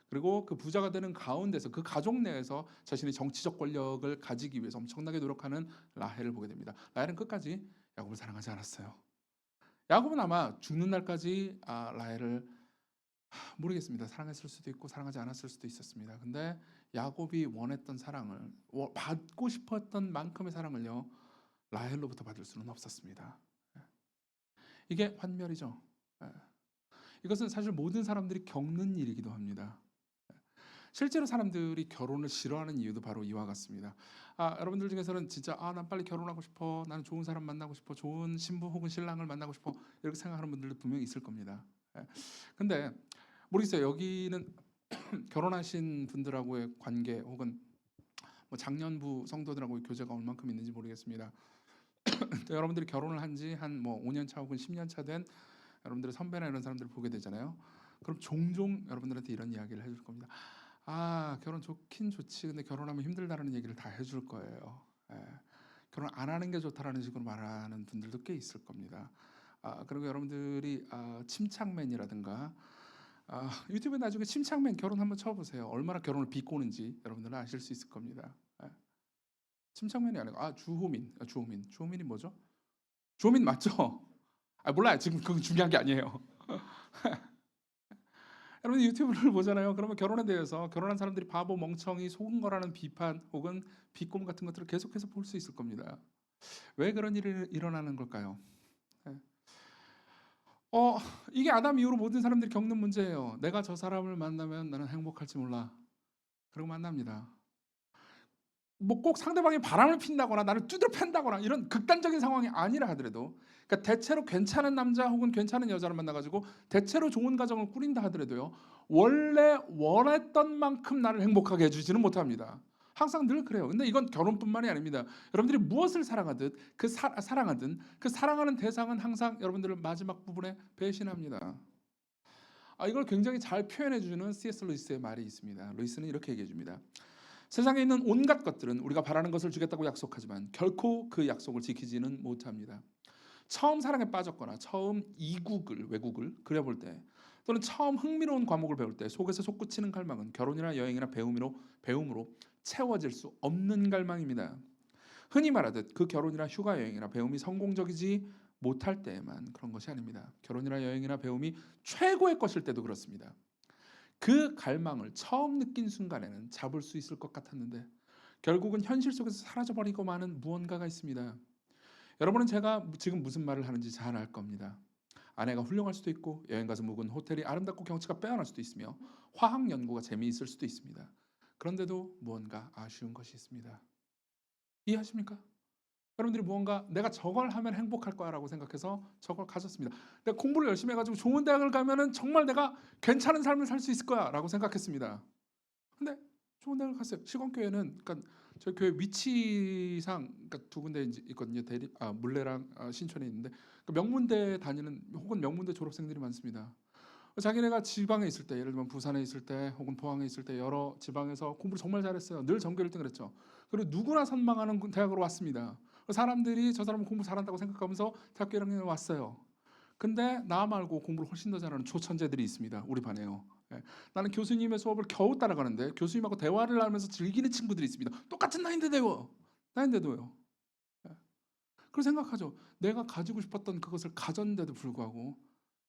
그리고 그 부자가 되는 가운데서 그 가족 내에서 자신의 정치적 권력을 가지기 위해서 엄청나게 노력하는 라헬을 보게 됩니다. 라헬은 끝까지 야곱을 사랑하지 않았어요. 야곱은 아마 죽는 날까지 라헬을 모르겠습니다. 사랑했을 수도 있고 사랑하지 않았을 수도 있었습니다. 근데 야곱이 원했던 사랑을 받고 싶었던 만큼의 사랑을요, 라헬로부터 받을 수는 없었습니다. 이게 환멸이죠. 이것은 사실 모든 사람들이 겪는 일이기도 합니다. 실제로 사람들이 결혼을 싫어하는 이유도 바로 이와 같습니다. 여러분들 중에서는 진짜 난 빨리 결혼하고 싶어, 나는 좋은 사람 만나고 싶어, 좋은 신부 혹은 신랑을 만나고 싶어 이렇게 생각하는 분들도 분명히 있을 겁니다. 근데 모르겠어요. 여기는 결혼하신 분들하고의 관계 혹은 뭐 작년부 성도들하고의 교제가 얼만큼 있는지 모르겠습니다. 여러분들이 결혼을 한 지 한 뭐 5년 차 혹은 10년 차 된 여러분들의 선배나 이런 사람들을 보게 되잖아요. 그럼 종종 여러분들한테 이런 이야기를 해줄 겁니다. 결혼 좋긴 좋지, 근데 결혼하면 힘들다라는 얘기를 다 해줄 거예요. 결혼 안 하는 게 좋다라는 식으로 말하는 분들도 꽤 있을 겁니다. 그리고 여러분들이 침착맨이라든가 유튜브에 나중에 침착맨 결혼 한번 쳐보세요. 얼마나 결혼을 비꼬는지 여러분들은 아실 수 있을 겁니다. 침착맨이 아니고 주호민이 뭐죠? 주호민 맞죠? 몰라요. 지금 그건 중요한 게 아니에요. 여러분 유튜브를 보잖아요. 그러면 결혼에 대해서 결혼한 사람들이 바보, 멍청이, 속은 거라는 비판 혹은 비꼼 같은 것들을 계속해서 볼 수 있을 겁니다. 왜 그런 일이 일어나는 걸까요? 네. 이게 아담 이후로 모든 사람들이 겪는 문제예요. 내가 저 사람을 만나면 나는 행복할지 몰라. 그리고 만납니다. 뭐 꼭 상대방이 바람을 핀다거나 나를 두드려 팬다거나 이런 극단적인 상황이 아니라 하더라도, 그러니까 대체로 괜찮은 남자 혹은 괜찮은 여자를 만나가지고 대체로 좋은 가정을 꾸린다 하더라도요, 원래 원했던 만큼 나를 행복하게 해주지는 못합니다. 항상 늘 그래요. 근데 이건 결혼뿐만이 아닙니다. 여러분들이 무엇을 사랑하든 사랑하든 그 사랑하는 대상은 항상 여러분들을 마지막 부분에 배신합니다. 이걸 굉장히 잘 표현해주는 C.S. 루이스의 말이 있습니다. 루이스는 이렇게 얘기해줍니다. 세상에 있는 온갖 것들은 우리가 바라는 것을 주겠다고 약속하지만 결코 그 약속을 지키지는 못합니다. 처음 사랑에 빠졌거나 처음 외국을 그려볼 때, 또는 처음 흥미로운 과목을 배울 때 속에서 솟구치는 갈망은 결혼이나 여행이나 배움으로 채워질 수 없는 갈망입니다. 흔히 말하듯 그 결혼이나 휴가 여행이나 배움이 성공적이지 못할 때에만 그런 것이 아닙니다. 결혼이나 여행이나 배움이 최고의 것일 때도 그렇습니다. 그 갈망을 처음 느낀 순간에는 잡을 수 있을 것 같았는데 결국은 현실 속에서 사라져버리고 마는 무언가가 있습니다. 여러분은 제가 지금 무슨 말을 하는지 잘 알 겁니다. 아내가 훌륭할 수도 있고 여행 가서 묵은 호텔이 아름답고 경치가 빼어날 수도 있으며 화학 연구가 재미있을 수도 있습니다. 그런데도 무언가 아쉬운 것이 있습니다. 이해하십니까? 여러분들이 무언가 내가 저걸 하면 행복할 거야라고 생각해서 저걸 가졌습니다. 내가 공부를 열심히 해가지고 좋은 대학을 가면은 정말 내가 괜찮은 삶을 살 수 있을 거야라고 생각했습니다. 근데 좋은 대학을 갔어요. 시건교회는 그러니까 저희 교회 위치상 그러니까 두 군데 이제 있거든요. 물레랑 신촌에 있는데 그 명문대 다니는 혹은 명문대 졸업생들이 많습니다. 자기네가 지방에 있을 때 예를 들면 부산에 있을 때 혹은 포항에 있을 때 여러 지방에서 공부를 정말 잘했어요. 늘 전교 1등을 했죠. 그리고 누구나 선망하는 대학으로 왔습니다. 사람들이 저 사람은 공부 잘한다고 생각하면서 대학교 1학년에 왔어요. 근데 나 말고 공부를 훨씬 더 잘하는 초천재들이 있습니다. 우리 반에요. 예. 나는 교수님의 수업을 겨우 따라가는데 교수님하고 대화를 하면서 즐기는 친구들이 있습니다. 똑같은 나인데도요. 예. 그걸 생각하죠. 내가 가지고 싶었던 그것을 가졌는데도 불구하고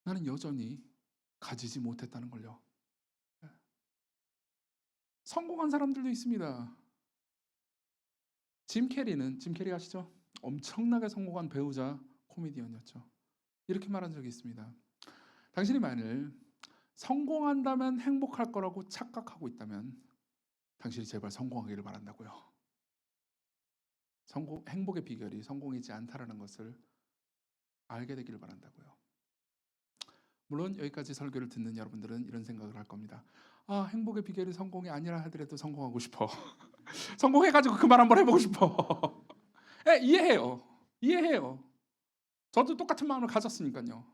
나는 여전히 가지지 못했다는 걸요. 예. 성공한 사람들도 있습니다. 짐 캐리 아시죠? 엄청나게 성공한 배우자 코미디언이었죠. 이렇게 말한 적이 있습니다. 당신이 만일 성공한다면 행복할 거라고 착각하고 있다면 당신이 제발 성공하기를 바란다고요. 행복의 비결이 성공이지 않다라는 것을 알게 되기를 바란다고요. 물론 여기까지 설교를 듣는 여러분들은 이런 생각을 할 겁니다. 아, 행복의 비결이 성공이 아니라 하더라도 성공하고 싶어. 성공해가지고 그 말 한번 해보고 싶어. 예, 이해해요. 저도 똑같은 마음을 가졌으니까요.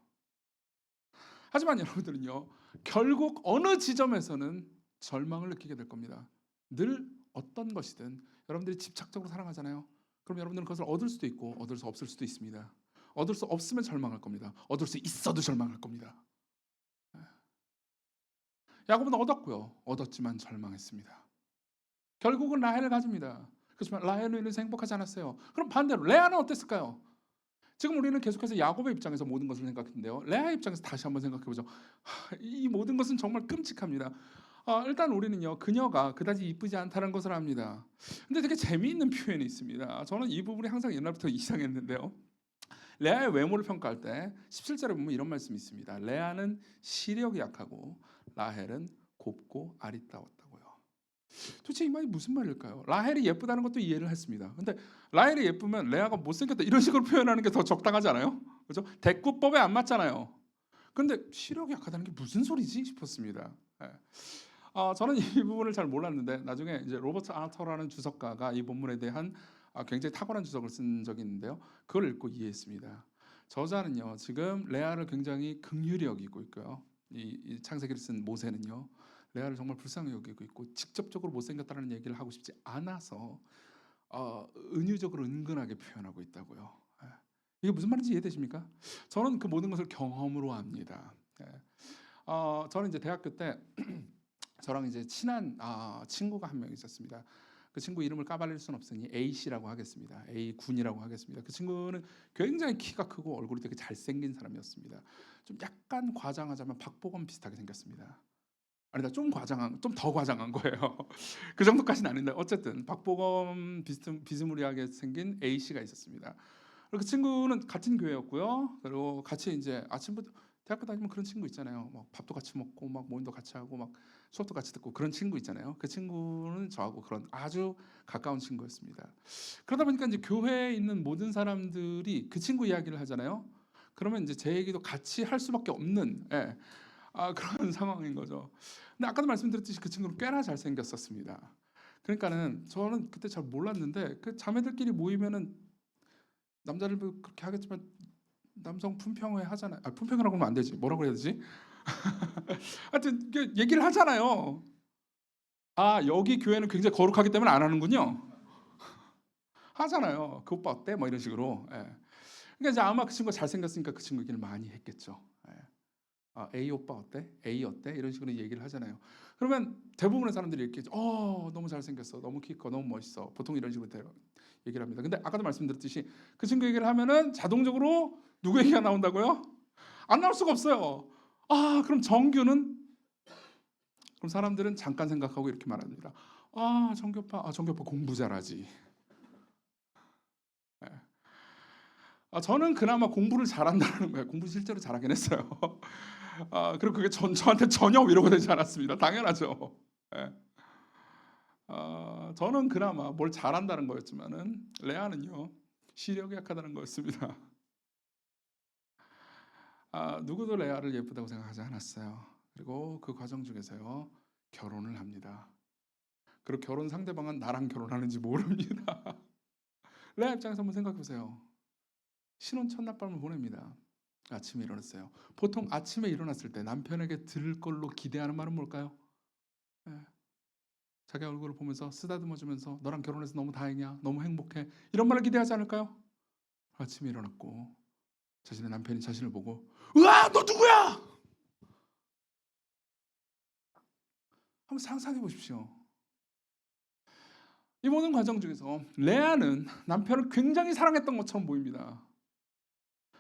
하지만 여러분들은요, 결국 어느 지점에서는 절망을 느끼게 될 겁니다. 늘 어떤 것이든 여러분들이 집착적으로 사랑하잖아요. 그럼 여러분들은 그것을 얻을 수도 있고 얻을 수 없을 수도 있습니다. 얻을 수 없으면 절망할 겁니다. 얻을 수 있어도 절망할 겁니다. 야곱은 얻었고요. 얻었지만 절망했습니다. 결국은 라헬을 가집니다. 그렇지만 라헬로 인해서 행복하지 않았어요. 그럼 반대로 레아는 어땠을까요? 지금 우리는 계속해서 야곱의 입장에서 모든 것을 생각했는데요. 레아의 입장에서 다시 한번 생각해보죠. 이 모든 것은 정말 끔찍합니다. 일단 우리는요, 그녀가 그다지 이쁘지 않다는 것을 압니다. 근데 되게 재미있는 표현이 있습니다. 저는 이 부분이 항상 옛날부터 이상했는데요. 레아의 외모를 평가할 때 17절에 보면 이런 말씀이 있습니다. 레아는 시력이 약하고 라헬은 곱고 아리따웠다고요. 도대체 이 말이 무슨 말일까요? 라헬이 예쁘다는 것도 이해를 했습니다. 근데 라헬이 예쁘면 레아가 못생겼다 이런 식으로 표현하는 게 더 적당하지 않아요? 그렇죠? 대꾸법에 안 맞잖아요. 근데 시력이 약하다는 게 무슨 소리지 싶었습니다. 예. 저는 이 부분을 잘 몰랐는데 나중에 이제 로버트 아터라는 주석가가 이 본문에 대한 굉장히 탁월한 주석을 쓴 적이 있는데요. 그걸 읽고 이해했습니다. 저자는요, 지금 레아를 굉장히 긍휼히 여기고 있고요. 이 창세기를 쓴 모세는요, 레아를 정말 불쌍히 여기고 있고 직접적으로 못생겼다는 얘기를 하고 싶지 않아서 은유적으로 은근하게 표현하고 있다고요. 예. 이게 무슨 말인지 이해되십니까? 저는 그 모든 것을 경험으로 압니다. 예. 저는 이제 대학교 때 저랑 이제 친한 친구가 한 명 있었습니다. 그 친구 이름을 까발릴 수는 없으니 A 씨라고 하겠습니다. A 군이라고 하겠습니다. 그 친구는 굉장히 키가 크고 얼굴이 되게 잘생긴 사람이었습니다. 좀 약간 과장하자면 박보검 비슷하게 생겼습니다. 아니다, 좀 더 과장한 거예요. 그 정도까지는 아닌데 어쨌든 박보검 비스무리하게 생긴 A 씨가 있었습니다. 그 친구는 같은 교회였고요. 그리고 같이 이제 아침부터 대학교 다니면 그런 친구 있잖아요. 막 밥도 같이 먹고 막 모임도 같이 하고 막 수업도 같이 듣고 그런 친구 있잖아요. 그 친구는 저하고 그런 아주 가까운 친구였습니다. 그러다 보니까 이제 교회에 있는 모든 사람들이 그 친구 이야기를 하잖아요. 그러면 이제 제 얘기도 같이 할 수밖에 없는 그런 상황인 거죠. 근데 아까도 말씀드렸듯이 그 친구는 꽤나 잘생겼었습니다. 그러니까는 저는 그때 잘 몰랐는데 그 자매들끼리 모이면은 남자들도 그렇게 하겠지만 남성 품평회 하잖아요. 품평이라고 하면 안 되지. 뭐라고 해야 되지? 하여튼 얘기를 하잖아요. 여기 교회는 굉장히 거룩하기 때문에 안 하는군요. 하잖아요. 그 오빠 어때? 뭐 이런 식으로. 예. 그러니까 이제 아마 그 친구가 잘생겼으니까 그 친구 얘기를 많이 했겠죠. 예. A 오빠 어때? A 어때? 이런 식으로 얘기를 하잖아요. 그러면 대부분의 사람들이 이렇게 너무 잘생겼어. 너무 키 커. 너무 멋있어. 보통 이런 식으로 얘기를 합니다. 근데 아까도 말씀드렸듯이 그 친구 얘기를 하면은 자동적으로 누구 얘기가 나온다고요? 안 나올 수가 없어요. 아, 그럼 정규는? 그럼 사람들은 잠깐 생각하고 이렇게 말합니다. 아, 정규 오빠 공부 잘하지. 예. 저는 그나마 공부를 잘한다는 거예요. 공부 실제로 잘하긴 했어요. 그리고 그게 저한테 전혀 위로가 되지 않았습니다. 당연하죠. 예. 저는 그나마 뭘 잘한다는 거였지만은 레아는요, 시력이 약하다는 거였습니다. 누구도 레아를 예쁘다고 생각하지 않았어요. 그리고 그 과정 중에서요, 결혼을 합니다. 그리고 결혼 상대방은 나랑 결혼하는지 모릅니다. 레아 입장에서 한번 생각해 보세요. 신혼 첫날 밤을 보냅니다. 아침에 일어났어요. 보통 아침에 일어났을 때 남편에게 들을 걸로 기대하는 말은 뭘까요? 예, 자기 얼굴을 보면서 쓰다듬어 주면서 너랑 결혼해서 너무 다행이야. 너무 행복해. 이런 말을 기대하지 않을까요? 아침에 일어났고 자신의 남편이 자신을 보고 으아, 너 누구야? 한번 상상해 보십시오. 이 모든 과정 중에서 레아는 남편을 굉장히 사랑했던 것처럼 보입니다.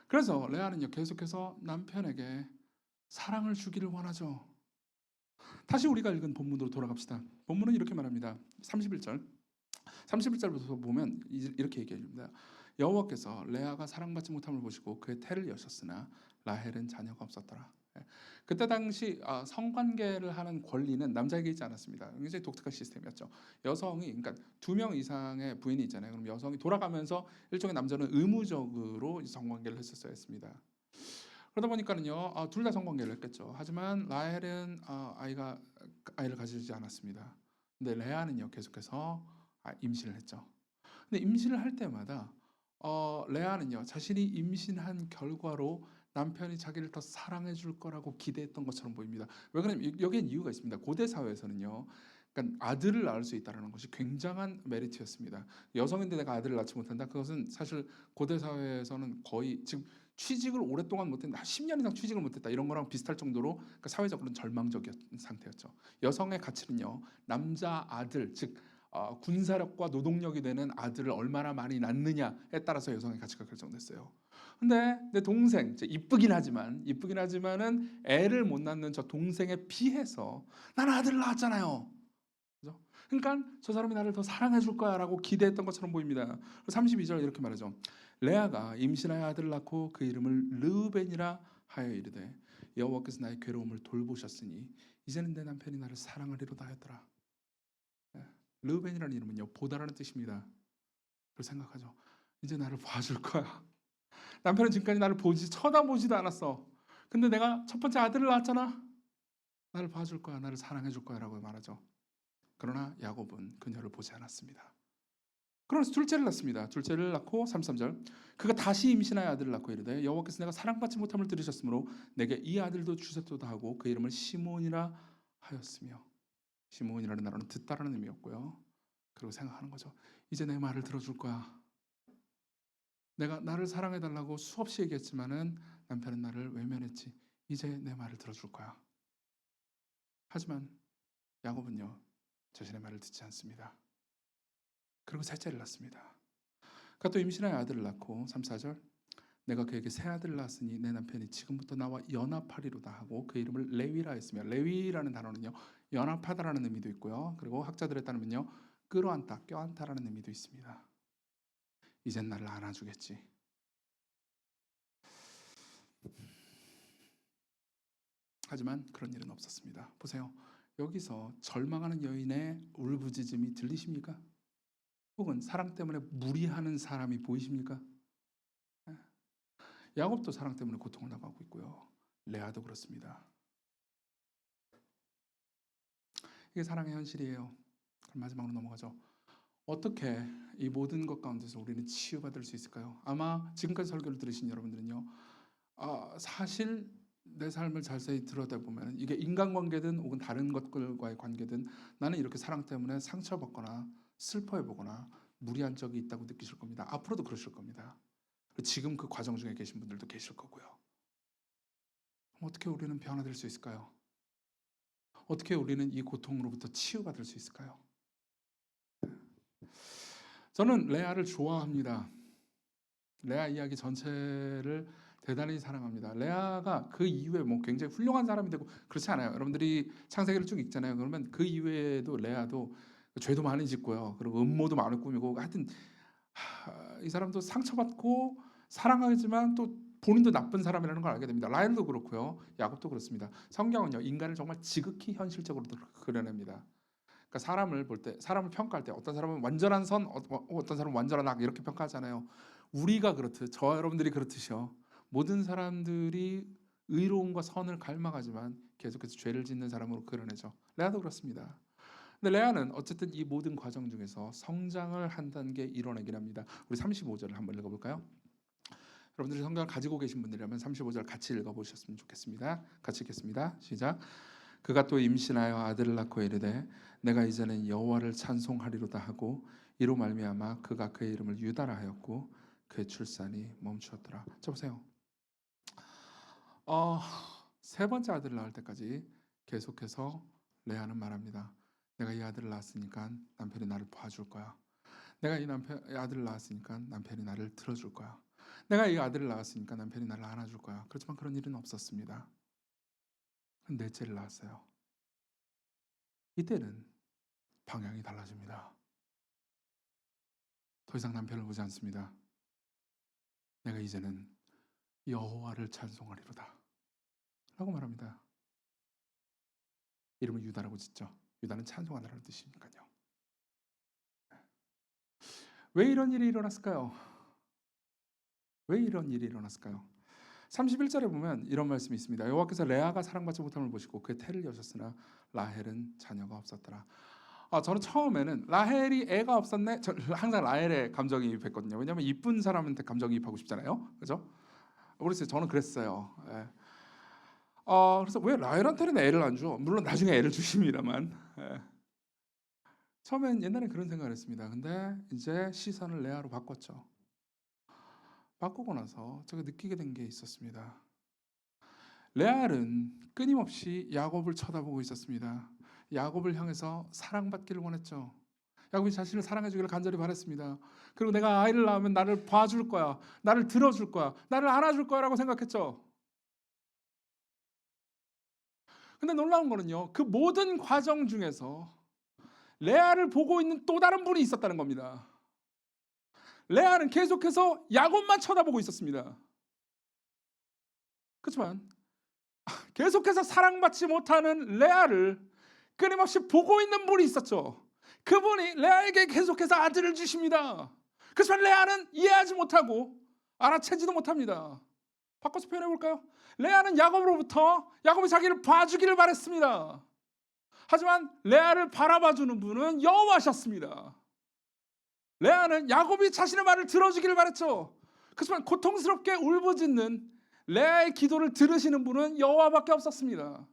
그래서 레아는요, 계속해서 남편에게 사랑을 주기를 원하죠. 다시 우리가 읽은 본문으로 돌아갑시다. 본문은 이렇게 말합니다. 31절. 31절부터 보면 이렇게 얘기합니다. 여호와께서 레아가 사랑받지 못함을 보시고 그의 태를 여셨으나 라헬은 자녀가 없었더라. 예. 그때 당시 성관계를 하는 권리는 남자에게 있지 않았습니다. 굉장히 독특한 시스템이었죠. 여성이, 그러니까 2명 이상의 부인이 있잖아요. 그럼 여성이 돌아가면서 일종의 남자는 의무적으로 성관계를 했었어야 했습니다. 그러다 보니까는요, 둘 다 성관계를 했겠죠. 하지만 라헬은 아이를 가지지 않았습니다. 근데 레아는요, 계속해서 임신을 했죠. 근데 임신을 할 때마다 레아는요, 자신이 임신한 결과로 남편이 자기를 더 사랑해 줄 거라고 기대했던 것처럼 보입니다. 왜 그러냐면 여기엔 이유가 있습니다. 고대 사회에서는요, 그러니까 아들을 낳을 수 있다는 것이 굉장한 메리트였습니다. 여성인데 내가 아들을 낳지 못한다. 그것은 사실 고대 사회에서는 거의 지금 취직을 오랫동안 못했다, 10년 이상 취직을 못했다 이런 거랑 비슷할 정도로 그러니까 사회적으로는 절망적인 상태였죠. 여성의 가치는요, 남자 아들, 즉 군사력과 노동력이 되는 아들을 얼마나 많이 낳느냐에 따라서 여성의 가치가 결정됐어요. 근데 내 동생, 이쁘긴 하지만은 애를 못 낳는 저 동생에 비해서 나는 아들을 낳았잖아요. 그죠? 그러니까 저 사람이 나를 더 사랑해 줄 거야라고 기대했던 것처럼 보입니다. 32절 이렇게 말하죠. 레아가 임신하여 아들을 낳고 그 이름을 르우벤이라 하여 이르되 여호와께서 나의 괴로움을 돌보셨으니 이제는 내 남편이 나를 사랑하리로다 하였더라. 예. 르우벤이라는 이름은요, 보다라는 뜻입니다. 그래서 생각하죠. 이제 나를 봐줄 거야. 남편은 지금까지 나를 쳐다보지도 않았어. 근데 내가 첫 번째 아들을 낳았잖아. 나를 봐줄 거야, 나를 사랑해 줄 거야라고 말하죠. 그러나 야곱은 그녀를 보지 않았습니다. 그러면서 둘째를 낳습니다. 둘째를 낳고 33절 그가 다시 임신하여 아들을 낳고 이르되 여호와께서 내가 사랑받지 못함을 들으셨으므로 내게 이 아들도 주셨도다 하고 그 이름을 시몬이라 하였으며, 시몬이라는 단어는 듣다라는 의미였고요. 그리고 생각하는 거죠. 이제 내 말을 들어줄 거야. 내가 나를 사랑해달라고 수없이 얘기했지만은 남편은 나를 외면했지. 이제 내 말을 들어줄 거야. 하지만 야곱은요, 자신의 말을 듣지 않습니다. 그리고 셋째를 낳습니다. 그가 또 임신하여 아들을 낳고 3, 4절 내가 그에게 새 아들을 낳았으니 내 남편이 지금부터 나와 연합하리로다 하고 그 이름을 레위라 했으며, 레위라는 단어는요, 연합하다라는 의미도 있고요. 그리고 학자들에 따르면요, 끌어안다, 껴안다라는 의미도 있습니다. 이젠 나를 안아주겠지. 하지만 그런 일은 없었습니다. 보세요. 여기서 절망하는 여인의 울부짖음이 들리십니까? 혹은 사랑 때문에 무리하는 사람이 보이십니까? 야곱도 사랑 때문에 고통을 당하고 있고요. 레아도 그렇습니다. 이게 사랑의 현실이에요. 그럼 마지막으로 넘어가죠. 어떻게 이 모든 것 가운데서 우리는 치유받을 수 있을까요? 아마 지금까지 설교를 들으신 여러분들은요, 사실 내 삶을 자세히 들여다보면 이게 인간관계든 혹은 다른 것들과의 관계든 나는 이렇게 사랑 때문에 상처받거나 슬퍼해보거나 무리한 적이 있다고 느끼실 겁니다. 앞으로도 그러실 겁니다. 지금 그 과정 중에 계신 분들도 계실 거고요. 어떻게 우리는 변화될 수 있을까요? 어떻게 우리는 이 고통으로부터 치유받을 수 있을까요? 저는 레아를 좋아합니다. 레아 이야기 전체를 대단히 사랑합니다. 레아가 그 이후에 뭐 굉장히 훌륭한 사람이 되고 그렇지 않아요. 여러분들이 창세기를 쭉 읽잖아요. 그러면 그 이후에도 레아도 죄도 많이 짓고요. 그리고 음모도 많이 꾸미고 하여튼 이 사람도 상처받고 사랑하지만 또 본인도 나쁜 사람이라는 걸 알게 됩니다. 라헬도 그렇고요. 야곱도 그렇습니다. 성경은요 인간을 정말 지극히 현실적으로 그려냅니다. 그러니까 사람을 볼 때, 사람을 평가할 때 어떤 사람은 완전한 선, 어떤 사람은 완전한 악 이렇게 평가하잖아요. 우리가 그렇듯, 저와 여러분들이 그렇듯이요. 모든 사람들이 의로움과 선을 갈망하지만 계속해서 죄를 짓는 사람으로 그려내죠. 레아도 그렇습니다. 근데 레아는 어쨌든 이 모든 과정 중에서 성장을 한 단계 이뤄내긴 합니다. 우리 35절을 한번 읽어볼까요? 여러분들이 성경을 가지고 계신 분들이라면 35절 같이 읽어보셨으면 좋겠습니다. 같이 읽겠습니다. 시작. 그가 또 임신하여 아들을 낳고 이르되 내가 이제는 여호와를 찬송하리로다 하고 이로 말미암아 그가 그의 이름을 유다라 하였고 그의 출산이 멈추었더라. 자 보세요. 세 번째 아들을 낳을 때까지 계속해서 레아는 말합니다. 내가 이 아들을 낳았으니까 남편이 나를 봐줄 거야. 내가 이 아들을 낳았으니까 남편이 나를 들어줄 거야. 내가 이 아들을 낳았으니까 남편이 나를 안아줄 거야. 그렇지만 그런 일은 없었습니다. 넷째를 낳았어요. 이때는 방향이 달라집니다. 더 이상 남편을 보지 않습니다. 내가 이제는 여호와를 찬송하리로다 라고 말합니다. 이름을 유다라고 짓죠. 유다는 찬송하다라는 뜻이니까요. 왜 이런 일이 일어났을까요? 왜 이런 일이 일어났을까요? 31절에 보면 이런 말씀이 있습니다. 여호와께서 레아가 사랑받지 못함을 보시고 그의 태를 여셨으나 라헬은 자녀가 없었더라. 저는 처음에는 라헬이 애가 없었네. 항상 라헬의 감정이입했거든요. 왜냐하면 이쁜 사람한테 감정이입하고 싶잖아요. 그죠? 모르겠어요. 저는 그랬어요. 예. 그래서 왜 라헬한테는 애를 안 줘? 물론 나중에 애를 주십니다만. 예. 처음엔 옛날에 그런 생각을 했습니다. 근데 이제 시선을 레아로 바꿨죠. 바꾸고 나서 제가 느끼게 된 게 있었습니다. 레알은 끊임없이 야곱을 쳐다보고 있었습니다. 야곱을 향해서 사랑받기를 원했죠. 야곱이 자신을 사랑해주기를 간절히 바랬습니다. 그리고 내가 아이를 낳으면 나를 봐줄 거야, 나를 들어줄 거야, 나를 안아줄 거야라고 생각했죠. 근데 놀라운 거는요, 그 모든 과정 중에서 레아를 보고 있는 또 다른 분이 있었다는 겁니다. 레아는 계속해서 야곱만 쳐다보고 있었습니다. 그렇지만 계속해서 사랑받지 못하는 레아를 끊임없이 보고 있는 분이 있었죠. 그분이 레아에게 계속해서 아들을 주십니다. 그렇지만 레아는 이해하지 못하고 알아채지도 못합니다. 바꿔서 표현해 볼까요? 레아는 야곱으로부터 야곱이 자기를 봐주기를 바랬습니다. 하지만 레아를 바라봐주는 분은 여호와셨습니다. 레아는 야곱이 자신의 말을 들어주기를 바랬죠. 그렇지만 고통스럽게 울부짖는 레아의 기도를 들으시는 분은 여호와밖에 없었습니다.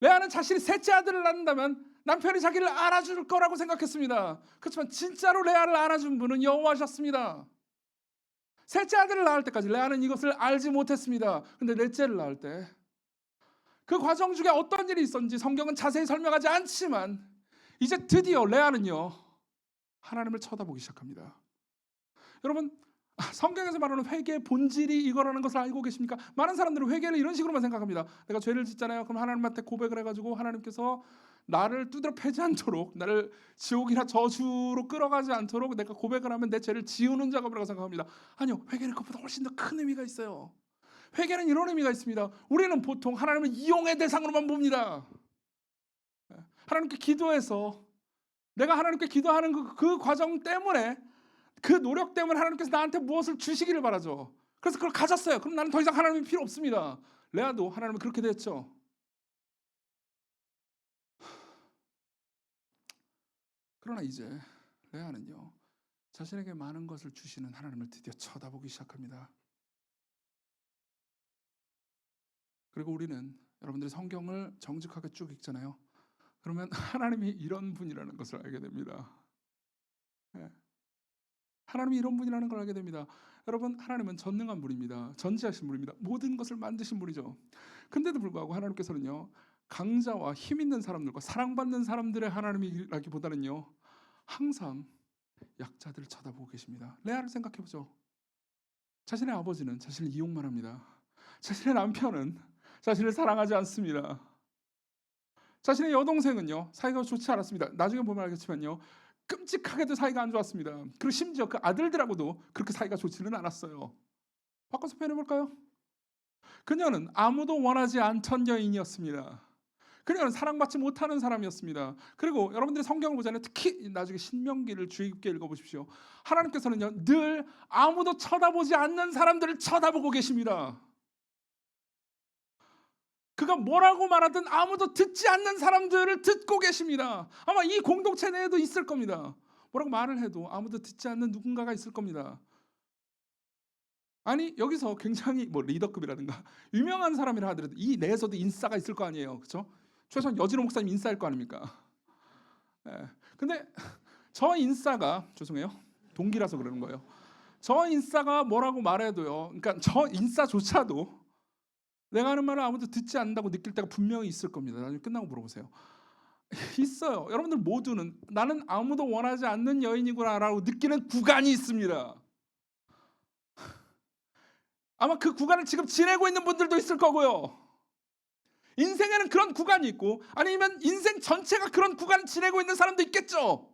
레아는 자신이 셋째 아들을 낳는다면 남편이 자기를 알아줄 거라고 생각했습니다. 그렇지만 진짜로 레아를 알아준 분은 여호와셨습니다. 셋째 아들을 낳을 때까지 레아는 이것을 알지 못했습니다. 근데 넷째를 낳을 때 그 과정 중에 어떤 일이 있었는지 성경은 자세히 설명하지 않지만 이제 드디어 레아는요 하나님을 쳐다보기 시작합니다. 여러분 성경에서 말하는 회개의 본질이 이거라는 것을 알고 계십니까? 많은 사람들은 회개를 이런 식으로만 생각합니다. 내가 죄를 짓잖아요. 그럼 하나님한테 고백을 해가지고 하나님께서 나를 두드려 패지 않도록, 나를 지옥이나 저주로 끌어가지 않도록 내가 고백을 하면 내 죄를 지우는 작업이라고 생각합니다. 아니요, 회개는 그것보다 훨씬 더 큰 의미가 있어요. 회개는 이런 의미가 있습니다. 우리는 보통 하나님을 이용의 대상으로만 봅니다. 하나님께 기도해서 내가 하나님께 기도하는 그 과정 때문에, 그 노력 때문에 하나님께서 나한테 무엇을 주시기를 바라죠. 그래서 그걸 가졌어요. 그럼 나는 더 이상 하나님이 필요 없습니다. 레아도 하나님은 그렇게 됐죠. 그러나 이제 레아는요 자신에게 많은 것을 주시는 하나님을 드디어 쳐다보기 시작합니다. 그리고 우리는 여러분들이 성경을 정직하게 쭉 읽잖아요. 그러면 하나님이 이런 분이라는 것을 알게 됩니다. 하나님이 이런 분이라는 걸 알게 됩니다. 여러분 하나님은 전능한 분입니다. 전지하신 분입니다. 모든 것을 만드신 분이죠. 근데도 불구하고 하나님께서는요 강자와 힘 있는 사람들과 사랑받는 사람들의 하나님이라기보다는요 항상 약자들을 쳐다보고 계십니다. 레아를 생각해보죠. 자신의 아버지는 자신을 이용만 합니다. 자신의 남편은 자신을 사랑하지 않습니다. 자신의 여동생은요, 사이가 좋지 않았습니다. 나중에 보면 알겠지만요, 끔찍하게도 사이가 안 좋았습니다. 그리고 심지어 그 아들들하고도 그렇게 사이가 좋지는 않았어요. 바꿔서 표현해볼까요? 그녀는 아무도 원하지 않던 여인이었습니다. 그녀는 사랑받지 못하는 사람이었습니다. 그리고 여러분들이 성경을 보잖아요. 특히 나중에 신명기를 주의 깊게 읽어보십시오. 하나님께서는요, 늘 아무도 쳐다보지 않는 사람들을 쳐다보고 계십니다. 그가 뭐라고 말하든 아무도 듣지 않는 사람들을 듣고 계십니다. 아마 이 공동체 내에도 있을 겁니다. 뭐라고 말을 해도 아무도 듣지 않는 누군가가 있을 겁니다. 아니 여기서 굉장히 뭐 리더급이라든가 유명한 사람이라 하더라도 이 내에서도 인싸가 있을 거 아니에요, 그렇죠? 최소한 여진호 목사님 인싸일 거 아닙니까? 예. 근데 저 인싸가 죄송해요, 동기라서 그러는 거예요. 저 인싸가 뭐라고 말해도요, 그러니까 저 인싸조차도 내가 하는 말을 아무도 듣지 않는다고 느낄 때가 분명히 있을 겁니다. 나중에 끝나고 물어보세요. 있어요. 여러분들 모두는 나는 아무도 원하지 않는 여인이구나라고 느끼는 구간이 있습니다. 아마 그 구간을 지금 지내고 있는 분들도 있을 거고요. 인생에는 그런 구간이 있고 아니면 인생 전체가 그런 구간을 지내고 있는 사람도 있겠죠.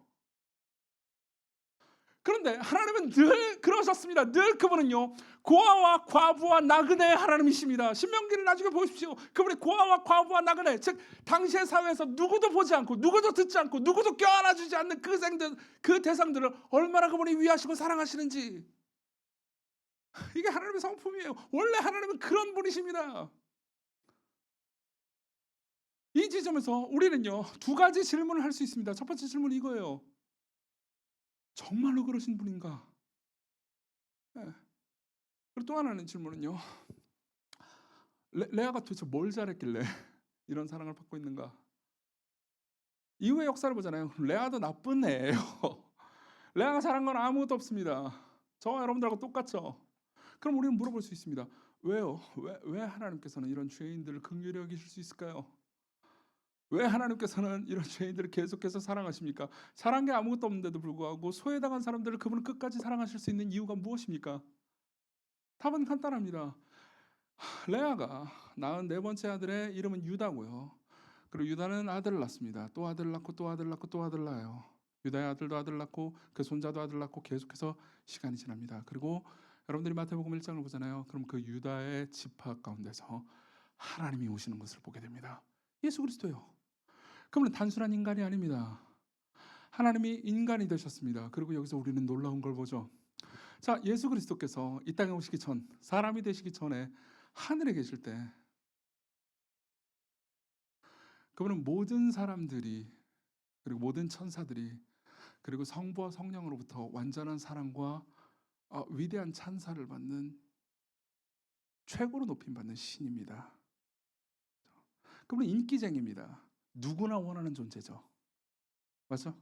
그런데 하나님은 늘 그러셨습니다. 늘 그분은요, 고아와 과부와 나그네의 하나님이십니다. 신명기를 나중에 보십시오. 그분이 고아와 과부와 나그네, 즉 당시의 사회에서 누구도 보지 않고 누구도 듣지 않고 누구도 껴안아주지 않는 그 대상들을 얼마나 그분이 위하시고 사랑하시는지, 이게 하나님의 성품이에요. 원래 하나님은 그런 분이십니다. 이 지점에서 우리는요, 두 가지 질문을 할 수 있습니다. 첫 번째 질문은 이거예요. 정말로 그러신 분인가? 네. 그리고 또 하나는 질문은요, 레아가 도대체 뭘 잘했길래 이런 사랑을 받고 있는가? 이후의 역사를 보잖아요. 레아도 나쁜 애예요. 레아가 잘한 건 아무것도 없습니다. 저와 여러분들하고 똑같죠. 그럼 우리는 물어볼 수 있습니다. 왜요? 왜 하나님께서는 이런 죄인들을 긍휼히 여기실 수 있을까요? 왜 하나님께서는 이런 죄인들을 계속해서 사랑하십니까? 사랑한 게 아무것도 없는데도 불구하고 소외당한 사람들을 그분은 끝까지 사랑하실 수 있는 이유가 무엇입니까? 답은 간단합니다. 레아가 낳은 네 번째 아들의 이름은 유다고요. 그리고 유다는 아들을 낳습니다. 또 아들을 낳고 또 아들을 낳고 또 아들을 낳아요. 유다의 아들도 아들을 낳고 그 손자도 아들을 낳고 계속해서 시간이 지납니다. 그리고 여러분들이 마태복음 1장을 보잖아요. 그럼 그 유다의 지파 가운데서 하나님이 오시는 것을 보게 됩니다. 예수 그리스도요. 그분은 단순한 인간이 아닙니다. 하나님이 인간이 되셨습니다. 그리고 여기서 우리는 놀라운 걸 보죠. 자, 예수 그리스도께서 이 땅에 오시기 전, 사람이 되시기 전에 하늘에 계실 때 그분은 모든 사람들이, 그리고 모든 천사들이, 그리고 성부와 성령으로부터 완전한 사랑과 위대한 찬사를 받는 최고로 높임받는 신입니다. 그분은 인기쟁이입니다. 누구나 원하는 존재죠. 맞죠?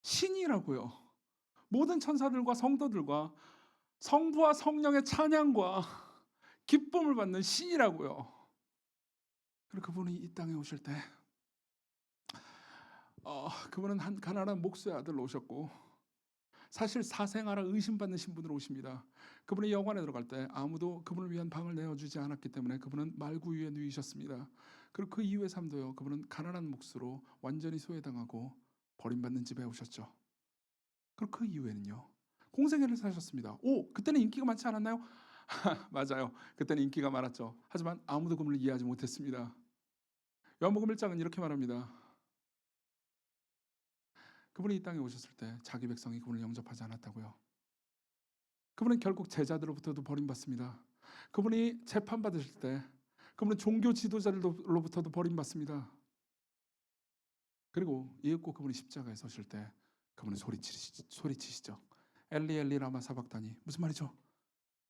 신이라고요. 모든 천사들과 성도들과 성부와 성령의 찬양과 기쁨을 받는 신이라고요. 그리고 그분이 이 땅에 오실 때 그분은 한 가난한 목수의 아들로 오셨고, 사실 사생아라 의심받는 신분으로 오십니다. 그분이 영안에 들어갈 때 아무도 그분을 위한 방을 내어주지 않았기 때문에 그분은 말구 위에 누이셨습니다. 그리고 그 이후의 삶도요, 그분은 가난한 몫으로 완전히 소외당하고 버림받는 집에 오셨죠. 그리고 그 이후에는요, 공생애를 사셨습니다. 그때는 인기가 많지 않았나요? 맞아요. 그때는 인기가 많았죠. 하지만 아무도 그분을 이해하지 못했습니다. 요한복음 1장은 이렇게 말합니다. 그분이 이 땅에 오셨을 때 자기 백성이 그분을 영접하지 않았다고요. 그분은 결국 제자들로부터도 버림받습니다. 그분이 재판받으실 때 그분은 종교 지도자들로부터도 버림받습니다. 그리고 이윽고 그분이 십자가에 서실 때 그분은 소리치시죠. 엘리 엘리 라마 사박다니. 무슨 말이죠?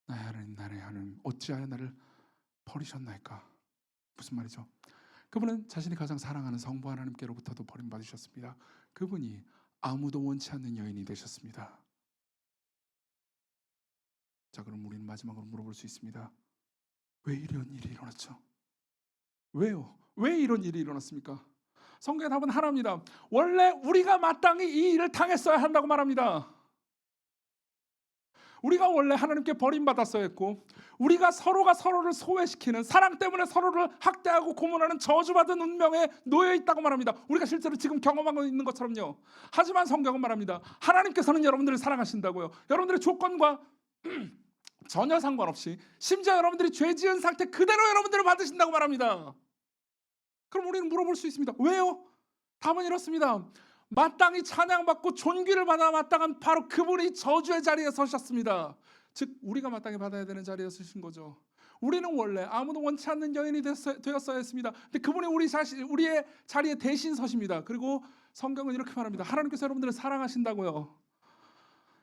나의 하나님 나의 하나님 어찌하여 나를 버리셨나이까. 무슨 말이죠? 그분은 자신이 가장 사랑하는 성부 하나님께로부터도 버림받으셨습니다. 그분이 아무도 원치 않는 여인이 되셨습니다. 자, 그럼 우리는 마지막으로 물어볼 수 있습니다. 왜 이런 일이 일어났죠? 왜요? 왜 이런 일이 일어났습니까? 성경의 답은 하나입니다. 원래 우리가 마땅히 이 일을 당했어야 한다고 말합니다. 우리가 원래 하나님께 버림받았어야 했고, 우리가 서로가 서로를 소외시키는, 사랑 때문에 서로를 학대하고 고문하는 저주받은 운명에 놓여 있다고 말합니다. 우리가 실제로 지금 경험하고 있는 것처럼요. 하지만 성경은 말합니다. 하나님께서는 여러분들을 사랑하신다고요. 여러분들의 조건과 전혀 상관없이, 심지어 여러분들이 죄 지은 상태 그대로 여러분들을 받으신다고 말합니다. 그럼 우리는 물어볼 수 있습니다. 왜요? 답은 이렇습니다. 마땅히 찬양받고 존귀를 받아 마땅한 바로 그분이 저주의 자리에 서셨습니다. 즉 우리가 마땅히 받아야 되는 자리에 서신 거죠. 우리는 원래 아무도 원치 않는 여인이 되었어야 했습니다. 근데 그분이 우리의 자리에 대신 서십니다. 그리고 성경은 이렇게 말합니다. 하나님께서 여러분들을 사랑하신다고요.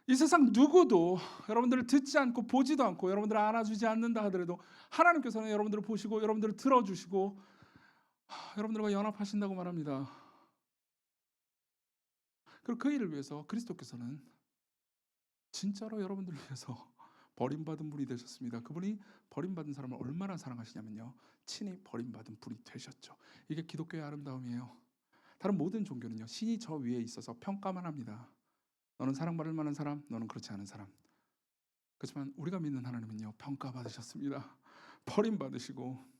이 세상 누구도 여러분들을 듣지 않고 보지도 않고 여러분들을 안아주지 않는다 하더라도 하나님께서는 여러분들을 보시고 여러분들을 들어주시고 여러분들과 연합하신다고 말합니다. 그리고 그 일을 위해서 그리스도께서는 진짜로 여러분들을 위해서 버림받은 분이 되셨습니다. 그분이 버림받은 사람을 얼마나 사랑하시냐면요, 친히 버림받은 분이 되셨죠. 이게 기독교의 아름다움이에요. 다른 모든 종교는요, 신이 저 위에 있어서 평가만 합니다. 너는 사랑받을 만한 사람, 너는 그렇지 않은 사람. 그렇지만 우리가 믿는 하나님은요, 평가받으셨습니다. 버림받으시고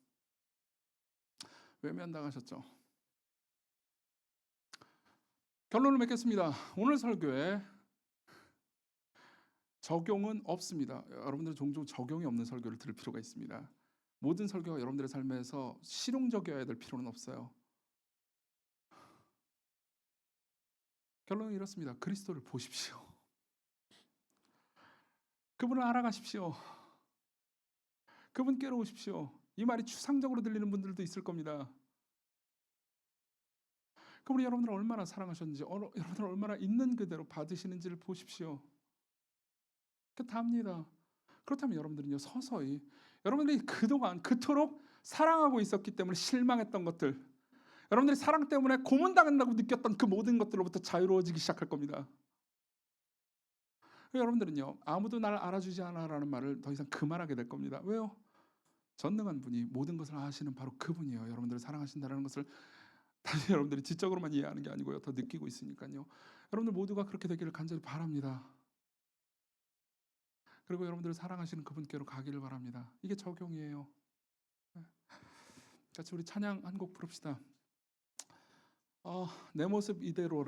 외면당하셨죠. 결론을 맺겠습니다. 오늘 설교에 적용은 없습니다. 여러분들은 종종 적용이 없는 설교를 들을 필요가 있습니다. 모든 설교가 여러분들의 삶에서 실용적이어야 될 필요는 없어요. 결론은 이렇습니다. 그리스도를 보십시오. 그분을 알아가십시오. 그분께로 오십시오. 이 말이 추상적으로 들리는 분들도 있을 겁니다. 그분이 여러분들을 얼마나 사랑하셨는지, 여러분들을 얼마나 있는 그대로 받으시는지를 보십시오. 그 답니다. 그렇다면 여러분들은요, 서서히 여러분들이 그동안 그토록 사랑하고 있었기 때문에 실망했던 것들, 여러분들이 사랑 때문에 고문당한다고 느꼈던 그 모든 것들로부터 자유로워지기 시작할 겁니다. 여러분들은요, 아무도 나를 알아주지 않아라는 말을 더 이상 그만하게 될 겁니다. 왜요? 전능한 분이 모든 것을 아시는 바로 그분이에요. 여러분들을 사랑하신다는 것을 다시 여러분들이 지적으로만 이해하는 게 아니고요, 더 느끼고 있으니까요. 여러분들 모두가 그렇게 되기를 간절히 바랍니다. 그리고 여러분들을 사랑하시는 그분께로 가기를 바랍니다. 이게 적용이에요. 같이 우리 찬양 한 곡 부릅시다. 내 모습 이대로라.